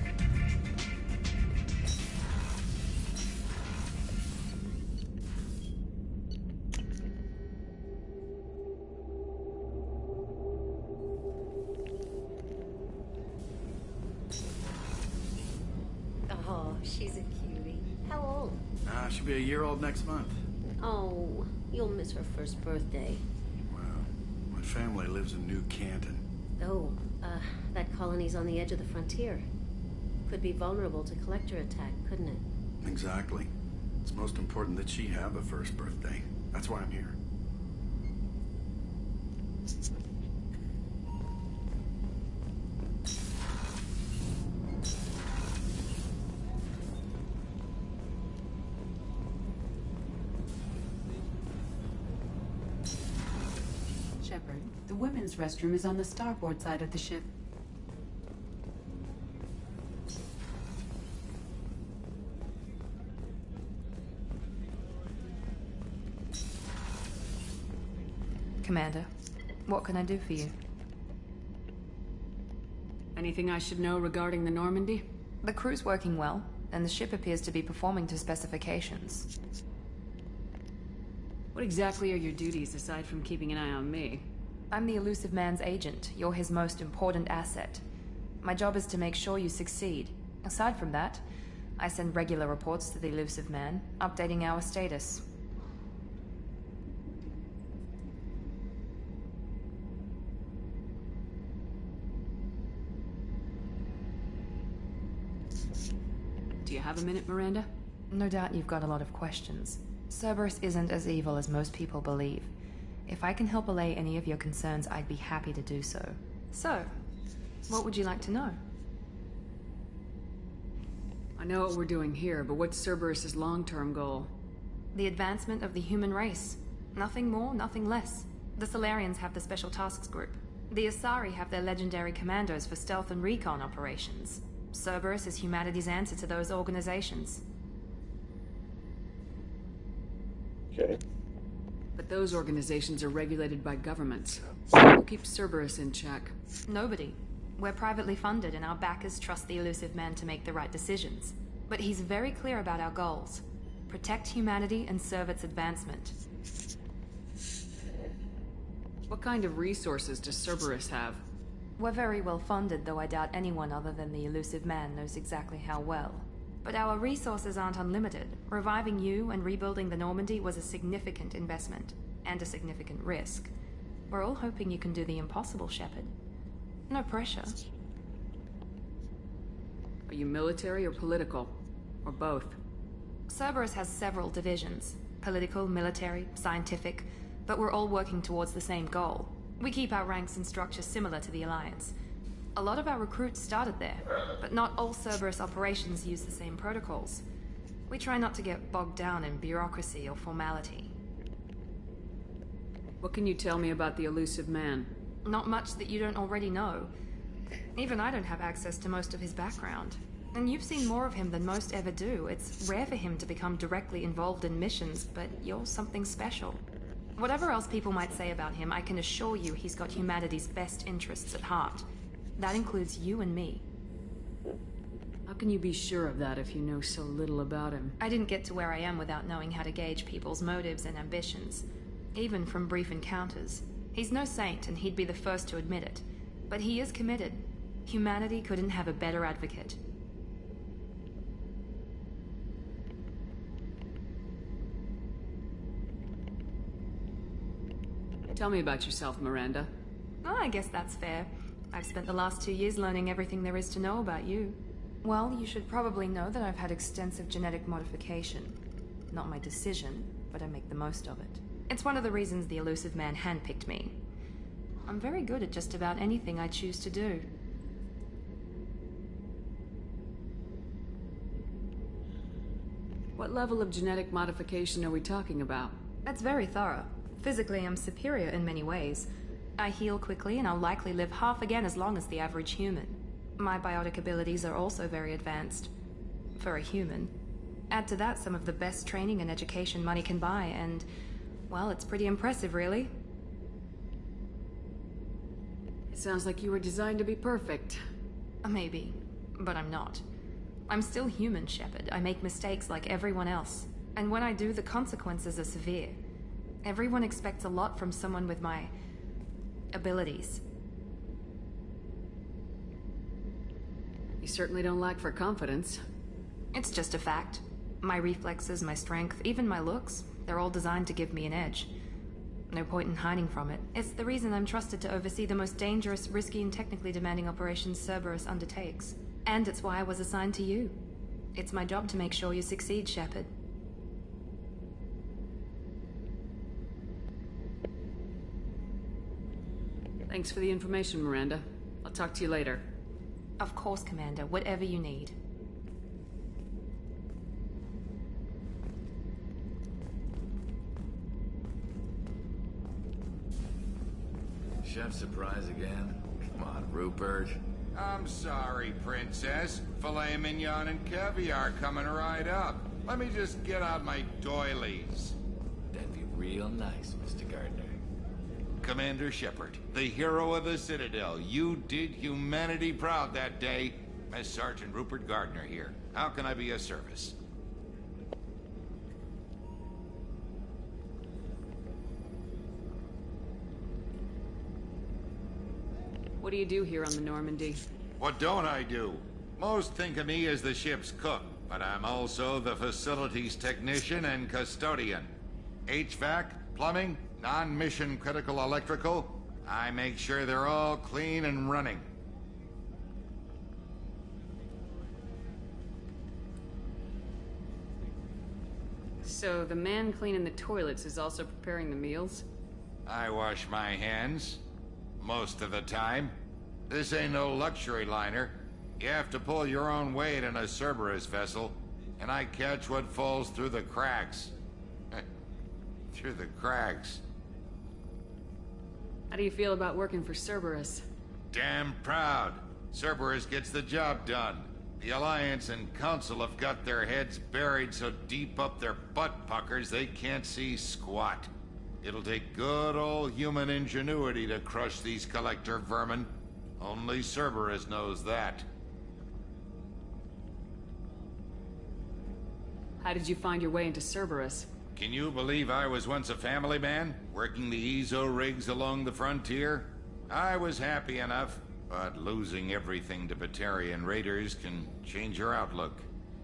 Oh, she's a cutie. How old? She'll be a year old next month. Oh, you'll miss her first birthday. Wow. My family lives in New Canton. Oh, that colony's on the edge of the frontier. Could be vulnerable to collector attack, couldn't it? Exactly. It's most important that she have a first birthday. That's why I'm here. Shepard, the women's restroom is on the starboard side of the ship. Commander, what can I do for you? Anything I should know regarding the Normandy? The crew's working well, and the ship appears to be performing to specifications. What exactly are your duties aside from keeping an eye on me? I'm the Elusive Man's agent. You're his most important asset. My job is to make sure you succeed. Aside from that, I send regular reports to the Elusive Man, updating our status. Do you have a minute, Miranda? No doubt you've got a lot of questions. Cerberus isn't as evil as most people believe. If I can help allay any of your concerns, I'd be happy to do so. So, what would you like to know? I know what we're doing here, but what's Cerberus's long-term goal? The advancement of the human race. Nothing more, nothing less. The Solarians have the Special Tasks Group. The Asari have their legendary commandos for stealth and recon operations. Cerberus is humanity's answer to those organizations. Okay. But those organizations are regulated by governments. Who keeps Cerberus in check? Nobody. We're privately funded and our backers trust the Elusive Man to make the right decisions. But he's very clear about our goals. Protect humanity and serve its advancement. What kind of resources does Cerberus have? We're very well funded, though I doubt anyone other than the elusive man knows exactly how well. But our resources aren't unlimited. Reviving you and rebuilding the Normandy was a significant investment, and a significant risk. We're all hoping you can do the impossible, Shepard. No pressure. Are you military or political? Or both? Cerberus has several divisions. Political, military, scientific, but we're all working towards the same goal. We keep our ranks and structure similar to the Alliance. A lot of our recruits started there, but not all Cerberus operations use the same protocols. We try not to get bogged down in bureaucracy or formality. What can you tell me about the elusive man? Not much that you don't already know. Even I don't have access to most of his background. And you've seen more of him than most ever do. It's rare for him to become directly involved in missions, but you're something special. Whatever else people might say about him, I can assure you he's got humanity's best interests at heart. That includes you and me. How can you be sure of that if you know so little about him? I didn't get to where I am without knowing how to gauge people's motives and ambitions. Even from brief encounters. He's no saint, and he'd be the first to admit it. But he is committed. Humanity couldn't have a better advocate. Tell me about yourself, Miranda. Oh, I guess that's fair. I've spent the last 2 years learning everything there is to know about you. Well, you should probably know that I've had extensive genetic modification. Not my decision, but I make the most of it. It's one of the reasons the elusive man handpicked me. I'm very good at just about anything I choose to do. What level of genetic modification are we talking about? That's very thorough. Physically, I'm superior in many ways. I heal quickly, and I'll likely live half again as long as the average human. My biotic abilities are also very advanced. For a human. Add to that some of the best training and education money can buy, and... well, it's pretty impressive, really. It sounds like you were designed to be perfect. Maybe, but I'm not. I'm still human, Shepard. I make mistakes like everyone else. And when I do, the consequences are severe. Everyone expects a lot from someone with my... abilities. You certainly don't lack for confidence. It's just a fact. My reflexes, my strength, even my looks, they're all designed to give me an edge. No point in hiding from it. It's the reason I'm trusted to oversee the most dangerous, risky, and technically demanding operations Cerberus undertakes. And it's why I was assigned to you. It's my job to make sure you succeed, Shepard. Thanks for the information, Miranda. I'll talk to you later. Of course, Commander. Whatever you need. Chef surprise again? Come on, Rupert. I'm sorry, Princess. Filet mignon and caviar coming right up. Let me just get out my doilies. That'd be real nice, Mr. Gardner. Commander Shepard, the hero of the Citadel. You did humanity proud that day. Mess Sergeant Rupert Gardner here. How can I be of service? What do you do here on the Normandy? What don't I do? Most think of me as the ship's cook, but I'm also the facilities technician and custodian. HVAC, plumbing, non-mission critical electrical. I make sure they're all clean and running. So the man cleaning the toilets is also preparing the meals? I wash my hands. Most of the time. This ain't no luxury liner. You have to pull your own weight in a Cerberus vessel, and I catch what falls through the cracks. Through the cracks. How do you feel about working for Cerberus? Damn proud. Cerberus gets the job done. The Alliance and Council have got their heads buried so deep up their butt puckers they can't see squat. It'll take good old human ingenuity to crush these collector vermin. Only Cerberus knows that. How did you find your way into Cerberus? Can you believe I was once a family man, working the EZO rigs along the frontier? I was happy enough, but losing everything to Batarian raiders can change your outlook.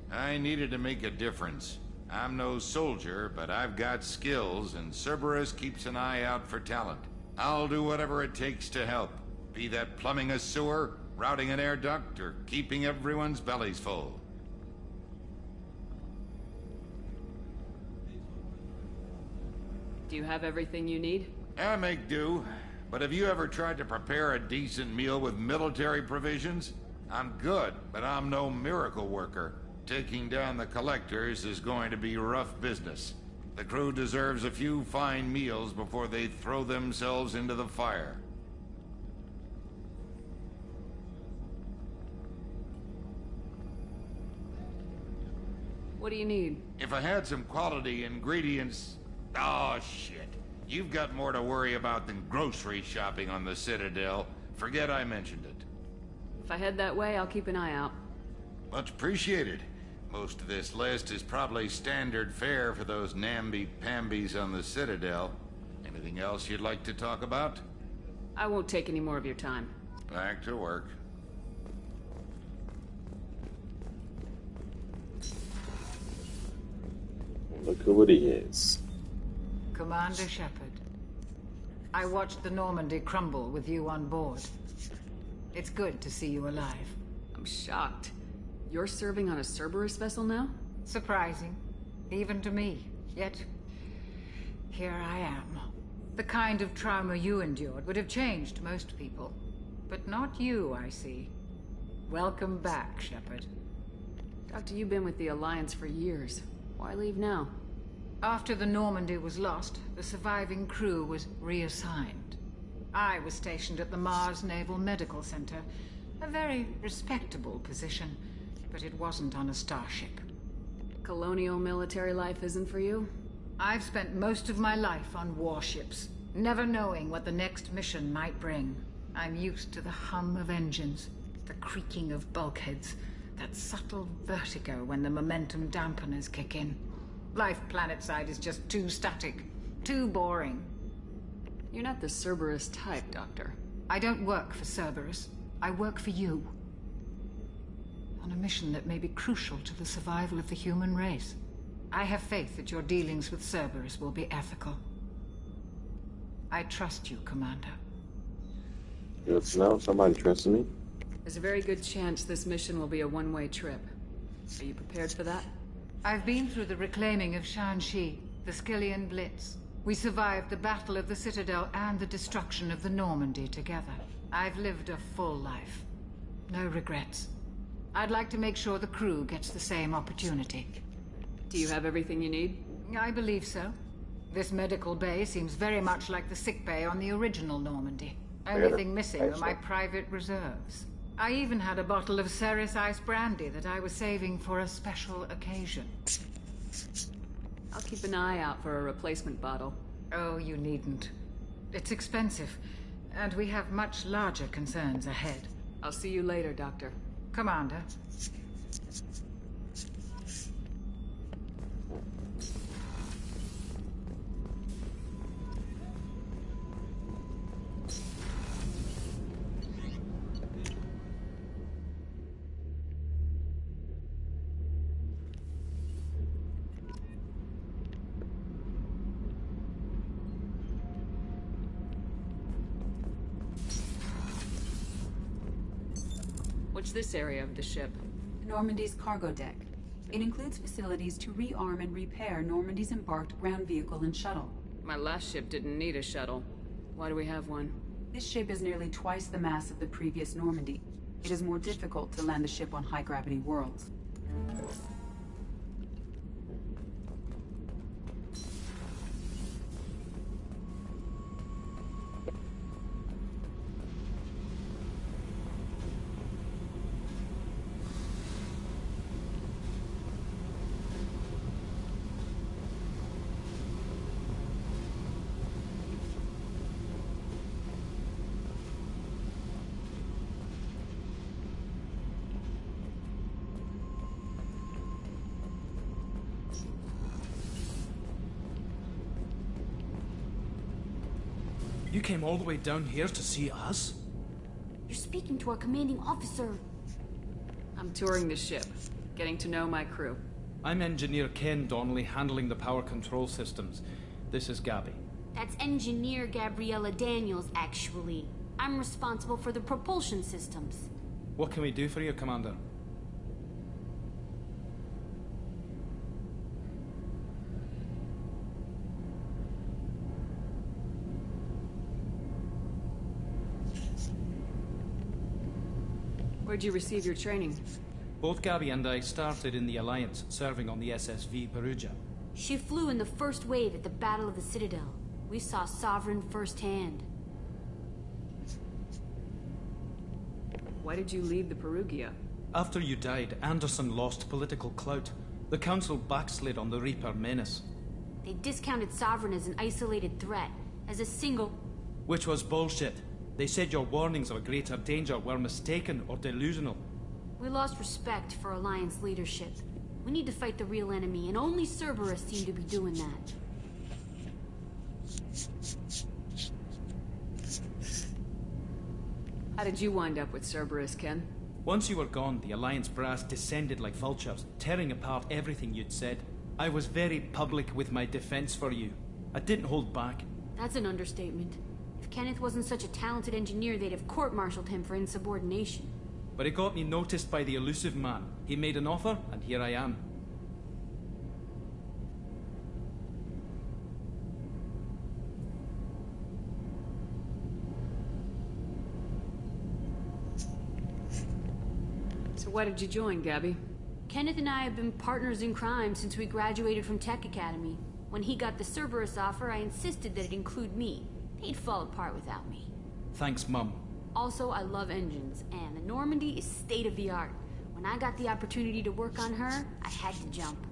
I needed to make a difference. I'm no soldier, but I've got skills, and Cerberus keeps an eye out for talent. I'll do whatever it takes to help. Be that plumbing a sewer, routing an air duct, or keeping everyone's bellies full. Do you have everything you need? I make do. But have you ever tried to prepare a decent meal with military provisions? I'm good, but I'm no miracle worker. Taking down the collectors is going to be rough business. The crew deserves a few fine meals before they throw themselves into the fire. What do you need? If I had some quality ingredients... Oh, shit. You've got more to worry about than grocery shopping on the Citadel. Forget I mentioned it. If I head that way, I'll keep an eye out. Much appreciated. Most of this list is probably standard fare for those namby-pambies on the Citadel. Anything else you'd like to talk about? I won't take any more of your time. Back to work. Look who it is. Commander Shepard. I watched the Normandy crumble with you on board. It's good to see you alive. I'm shocked. You're serving on a Cerberus vessel now? Surprising. Even to me. Yet, here I am. The kind of trauma you endured would have changed most people. But not you, I see. Welcome back, Shepard. Doctor, you've been with the Alliance for years. Why leave now? After the Normandy was lost, the surviving crew was reassigned. I was stationed at the Mars Naval Medical Center, a very respectable position, but it wasn't on a starship. Colonial military life isn't for you? I've spent most of my life on warships, never knowing what the next mission might bring. I'm used to the hum of engines, the creaking of bulkheads, that subtle vertigo when the momentum dampeners kick in. Life planetside is just too static, too boring. You're not the Cerberus type, Doctor. I don't work for Cerberus. I work for you. On a mission that may be crucial to the survival of the human race. I have faith that your dealings with Cerberus will be ethical. I trust you, Commander. Good to know somebody trusts me. There's a very good chance this mission will be a one-way trip. Are you prepared for that? I've been through the reclaiming of Shanxi, the Skyllian Blitz. We survived the Battle of the Citadel and the destruction of the Normandy together. I've lived a full life. No regrets. I'd like to make sure the crew gets the same opportunity. Do you have everything you need? I believe so. This medical bay seems very much like the sick bay on the original Normandy. Only thing missing were my private reserves. I even had a bottle of Ceres Ice brandy that I was saving for a special occasion. I'll keep an eye out for a replacement bottle. Oh, you needn't. It's expensive, and we have much larger concerns ahead. I'll see you later, Doctor. Commander. What's this area of the ship? Normandy's cargo deck. It includes facilities to rearm and repair Normandy's embarked ground vehicle and shuttle. My last ship didn't need a shuttle. Why do we have one? This ship is nearly twice the mass of the previous Normandy. It is more difficult to land the ship on high-gravity worlds. You came all the way down here to see us? You're speaking to our commanding officer. I'm touring the ship, getting to know my crew. I'm Engineer Ken Donnelly, handling the power control systems. This is Gabby. That's Engineer Gabriella Daniels, actually. I'm responsible for the propulsion systems. What can we do for you, Commander? Where'd you receive your training? Both Gabby and I started in the Alliance, serving on the SSV Perugia. She flew in the first wave at the Battle of the Citadel. We saw Sovereign firsthand. Why did you leave the Perugia? After you died, Anderson lost political clout. The Council backslid on the Reaper menace. They discounted Sovereign as an isolated threat, as a single... Which was bullshit. They said your warnings of a greater danger were mistaken or delusional. We lost respect for Alliance leadership. We need to fight the real enemy, and only Cerberus seemed to be doing that. How did you wind up with Cerberus, Ken? Once you were gone, the Alliance brass descended like vultures, tearing apart everything you'd said. I was very public with my defense for you. I didn't hold back. That's an understatement. If Kenneth wasn't such a talented engineer, they'd have court-martialed him for insubordination. But it got me noticed by the elusive man. He made an offer, and here I am. So why did you join, Gabby? Kenneth and I have been partners in crime since we graduated from Tech Academy. When he got the Cerberus offer, I insisted that it include me. They'd fall apart without me. Thanks, Mum. Also, I love engines, and the Normandy is state-of-the-art. When I got the opportunity to work on her, I had to jump.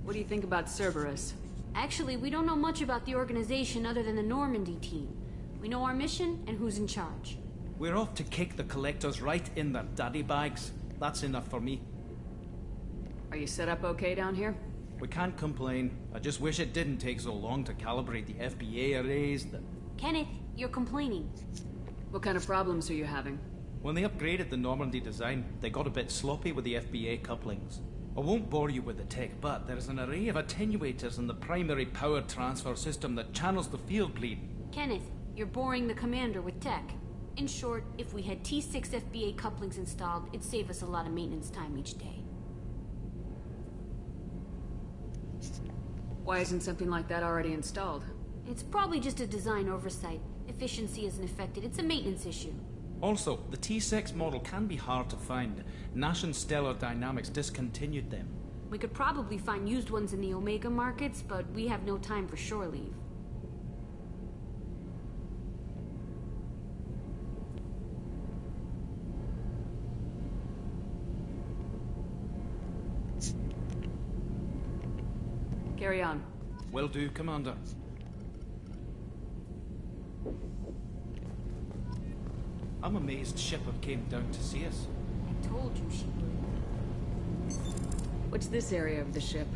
What do you think about Cerberus? Actually, we don't know much about the organization other than the Normandy team. We know our mission and who's in charge. We're off to kick the Collectors right in their daddy bags. That's enough for me. Are you set up okay down here? We can't complain. I just wish it didn't take so long to calibrate the FBA arrays. Kenneth, you're complaining. What kind of problems are you having? When they upgraded the Normandy design, they got a bit sloppy with the FBA couplings. I won't bore you with the tech, but there's an array of attenuators in the primary power transfer system that channels the field bleed. Kenneth, you're boring the commander with tech. In short, if we had T6 FBA couplings installed, it'd save us a lot of maintenance time each day. Why isn't something like that already installed? It's probably just a design oversight. Efficiency isn't affected. It's a maintenance issue. Also, the T6 model can be hard to find. Nash and Stellar Dynamics discontinued them. We could probably find used ones in the Omega markets, but we have no time for shore leave. Carry on. Will do, Commander. I'm amazed Shepard came down to see us. I told you she would. What's this area of the ship?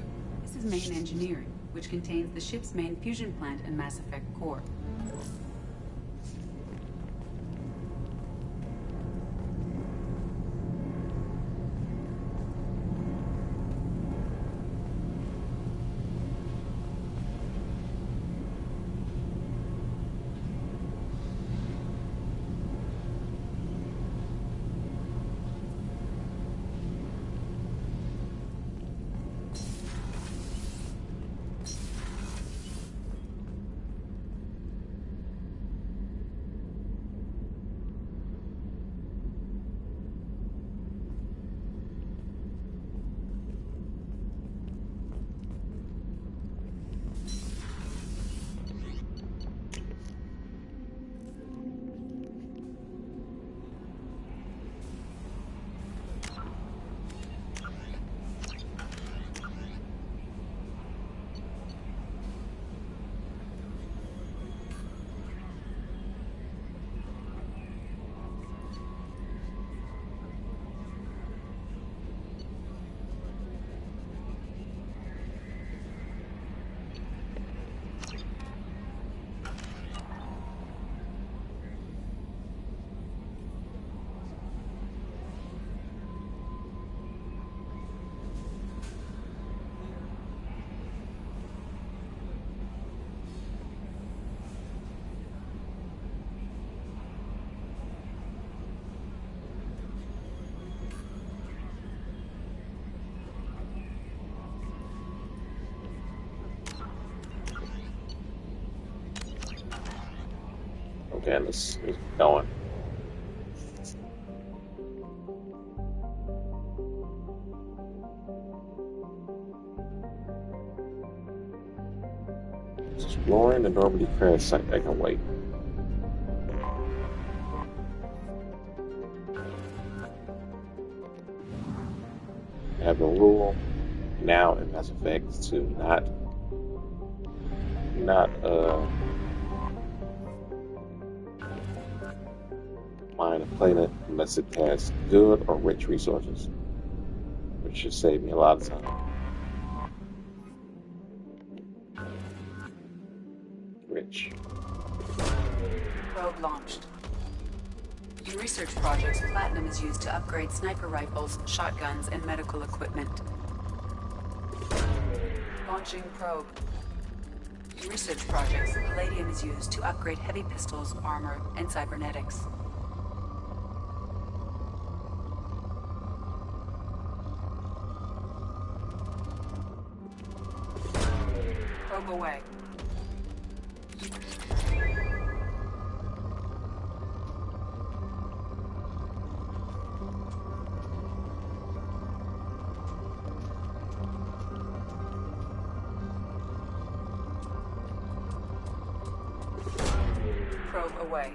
This is main engineering, which contains the ship's main fusion plant and Mass Effect core. man. Let's keep going. Exploring the Normandy crash site. I can wait. I have a rule now in Mass Effect to not mine a planet unless it has good or rich resources, which should save me a lot of time. Rich. Probe launched. In research projects, platinum is used to upgrade sniper rifles, shotguns, and medical equipment. Launching probe. In research projects, palladium is used to upgrade heavy pistols, armor, and cybernetics. Probe away. Probe away.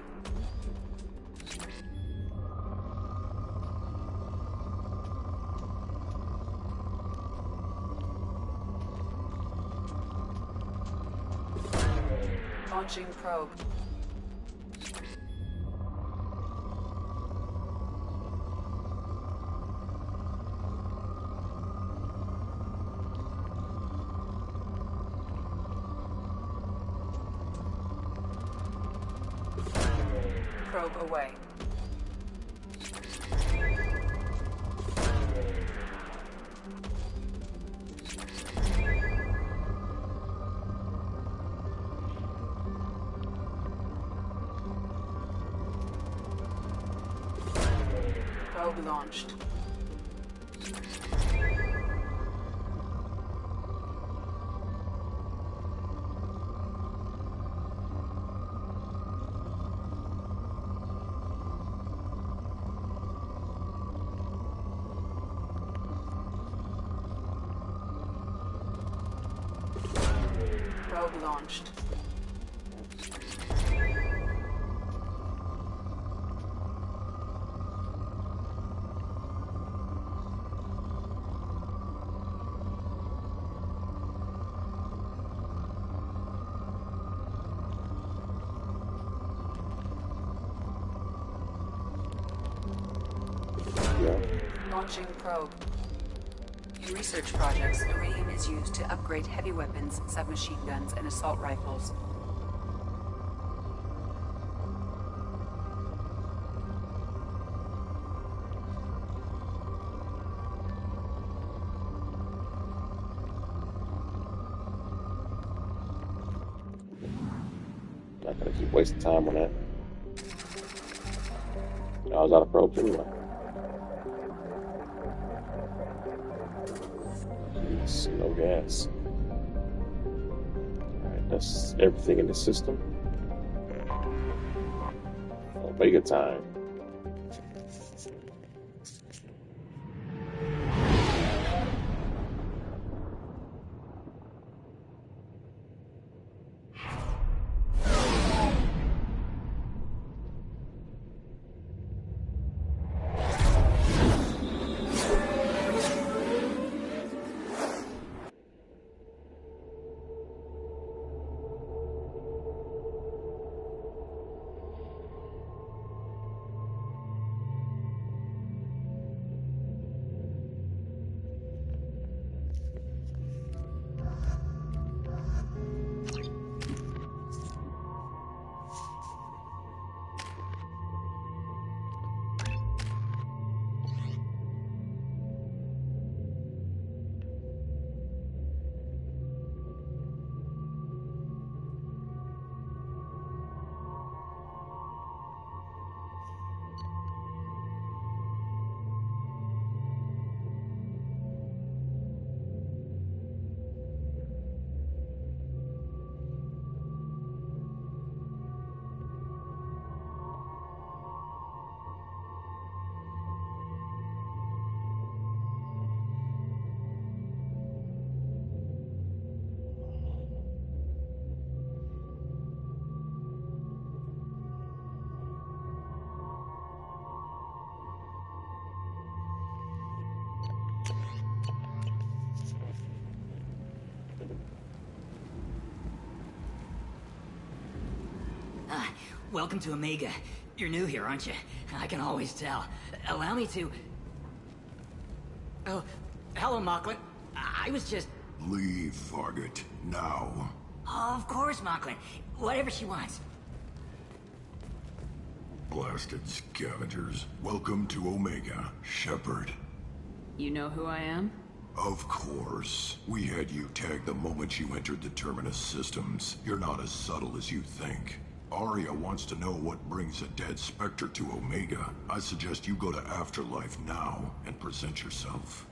Launching probe. Probe away. Probe launched. Probe launched. Launching probe. In research projects, iridium is used to upgrade heavy weapons, submachine guns, and assault rifles. Not gonna keep wasting time on that. I was out of probes anyway. Jeez, no gas. Alright, that's everything in the system. Omega time. welcome to Omega. You're new here, aren't you? I can always tell. Allow me to... Oh, hello, Mocklin. I was just... Leave, Fargate. Now. Oh, of course, Mocklin. Whatever she wants. Blasted scavengers. Welcome to Omega, Shepard. You know who I am? Of course. We had you tagged the moment you entered the Terminus systems. You're not as subtle as you think. Aria wants to know what brings a dead Spectre to Omega. I suggest you go to Afterlife now and present yourself.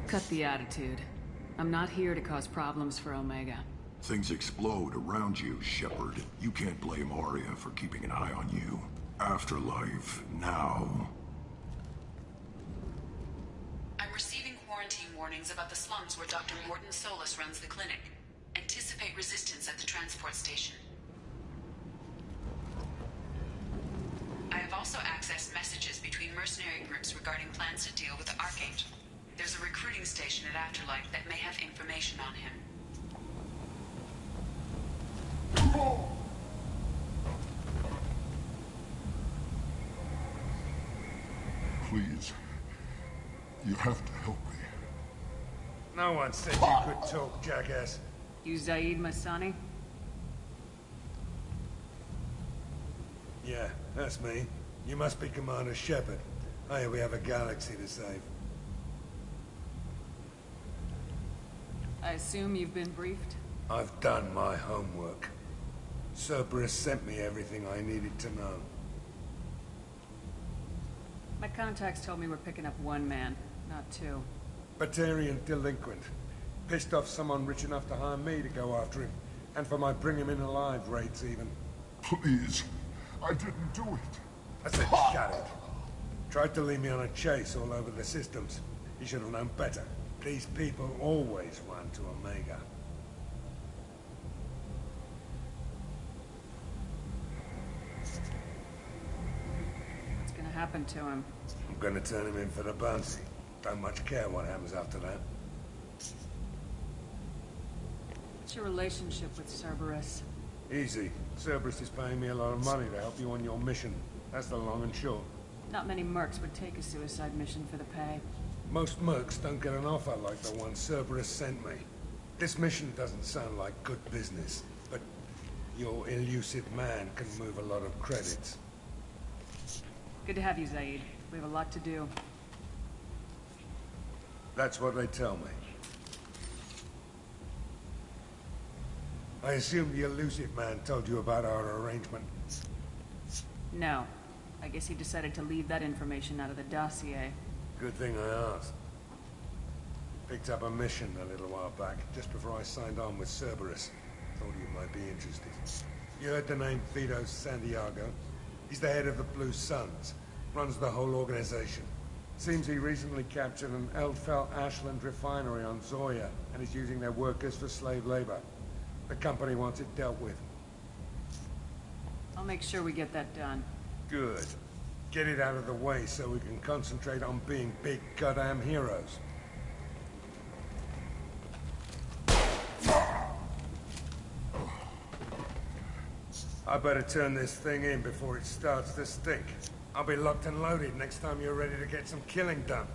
Cut the attitude. I'm not here to cause problems for Omega. Things explode around you, Shepard. You can't blame Aria for keeping an eye on you. Afterlife, now. I'm receiving quarantine warnings about the slums where Dr. Morton Solus runs the clinic. Anticipate resistance at the transport station. I have also accessed messages between mercenary groups regarding plans to deal with the Archangel. There's a recruiting station at Afterlife that may have information on him. Please. You have to help me. No one said you could talk, jackass. You Zaid Masani? Yeah, that's me. You must be Commander Shepard. Hey, we have a galaxy to save. I assume you've been briefed? I've done my homework. Cerberus sent me everything I needed to know. My contacts told me we're picking up one man, not two. Batarian delinquent. Pissed off someone rich enough to hire me to go after him. And for my bring him in alive rates even. Please. I didn't do it. I said shut it. Tried to lead me on a chase all over the systems. He should have known better. These people always run to Omega. What's gonna happen to him? I'm gonna turn him in for the bounty. Don't much care what happens after that. What's your relationship with Cerberus? Easy. Cerberus is paying me a lot of money to help you on your mission. That's the long and short. Not many mercs would take a suicide mission for the pay. Most mercs don't get an offer like the one Cerberus sent me. This mission doesn't sound like good business, but your elusive man can move a lot of credits. Good to have you, Zaid. We have a lot to do. That's what they tell me. I assume the elusive man told you about our arrangement. No. I guess he decided to leave that information out of the dossier. Good thing I asked. Picked up a mission a little while back, just before I signed on with Cerberus. Thought you might be interested. You heard the name Vito Santiago? He's the head of the Blue Suns. Runs the whole organization. Seems he recently captured an Eldfell Ashland refinery on Zoya, and is using their workers for slave labor. The company wants it dealt with. I'll make sure we get that done. Good. Get it out of the way so we can concentrate on being big goddamn heroes. I better turn this thing in before it starts to stink. I'll be locked and loaded next time you're ready to get some killing done.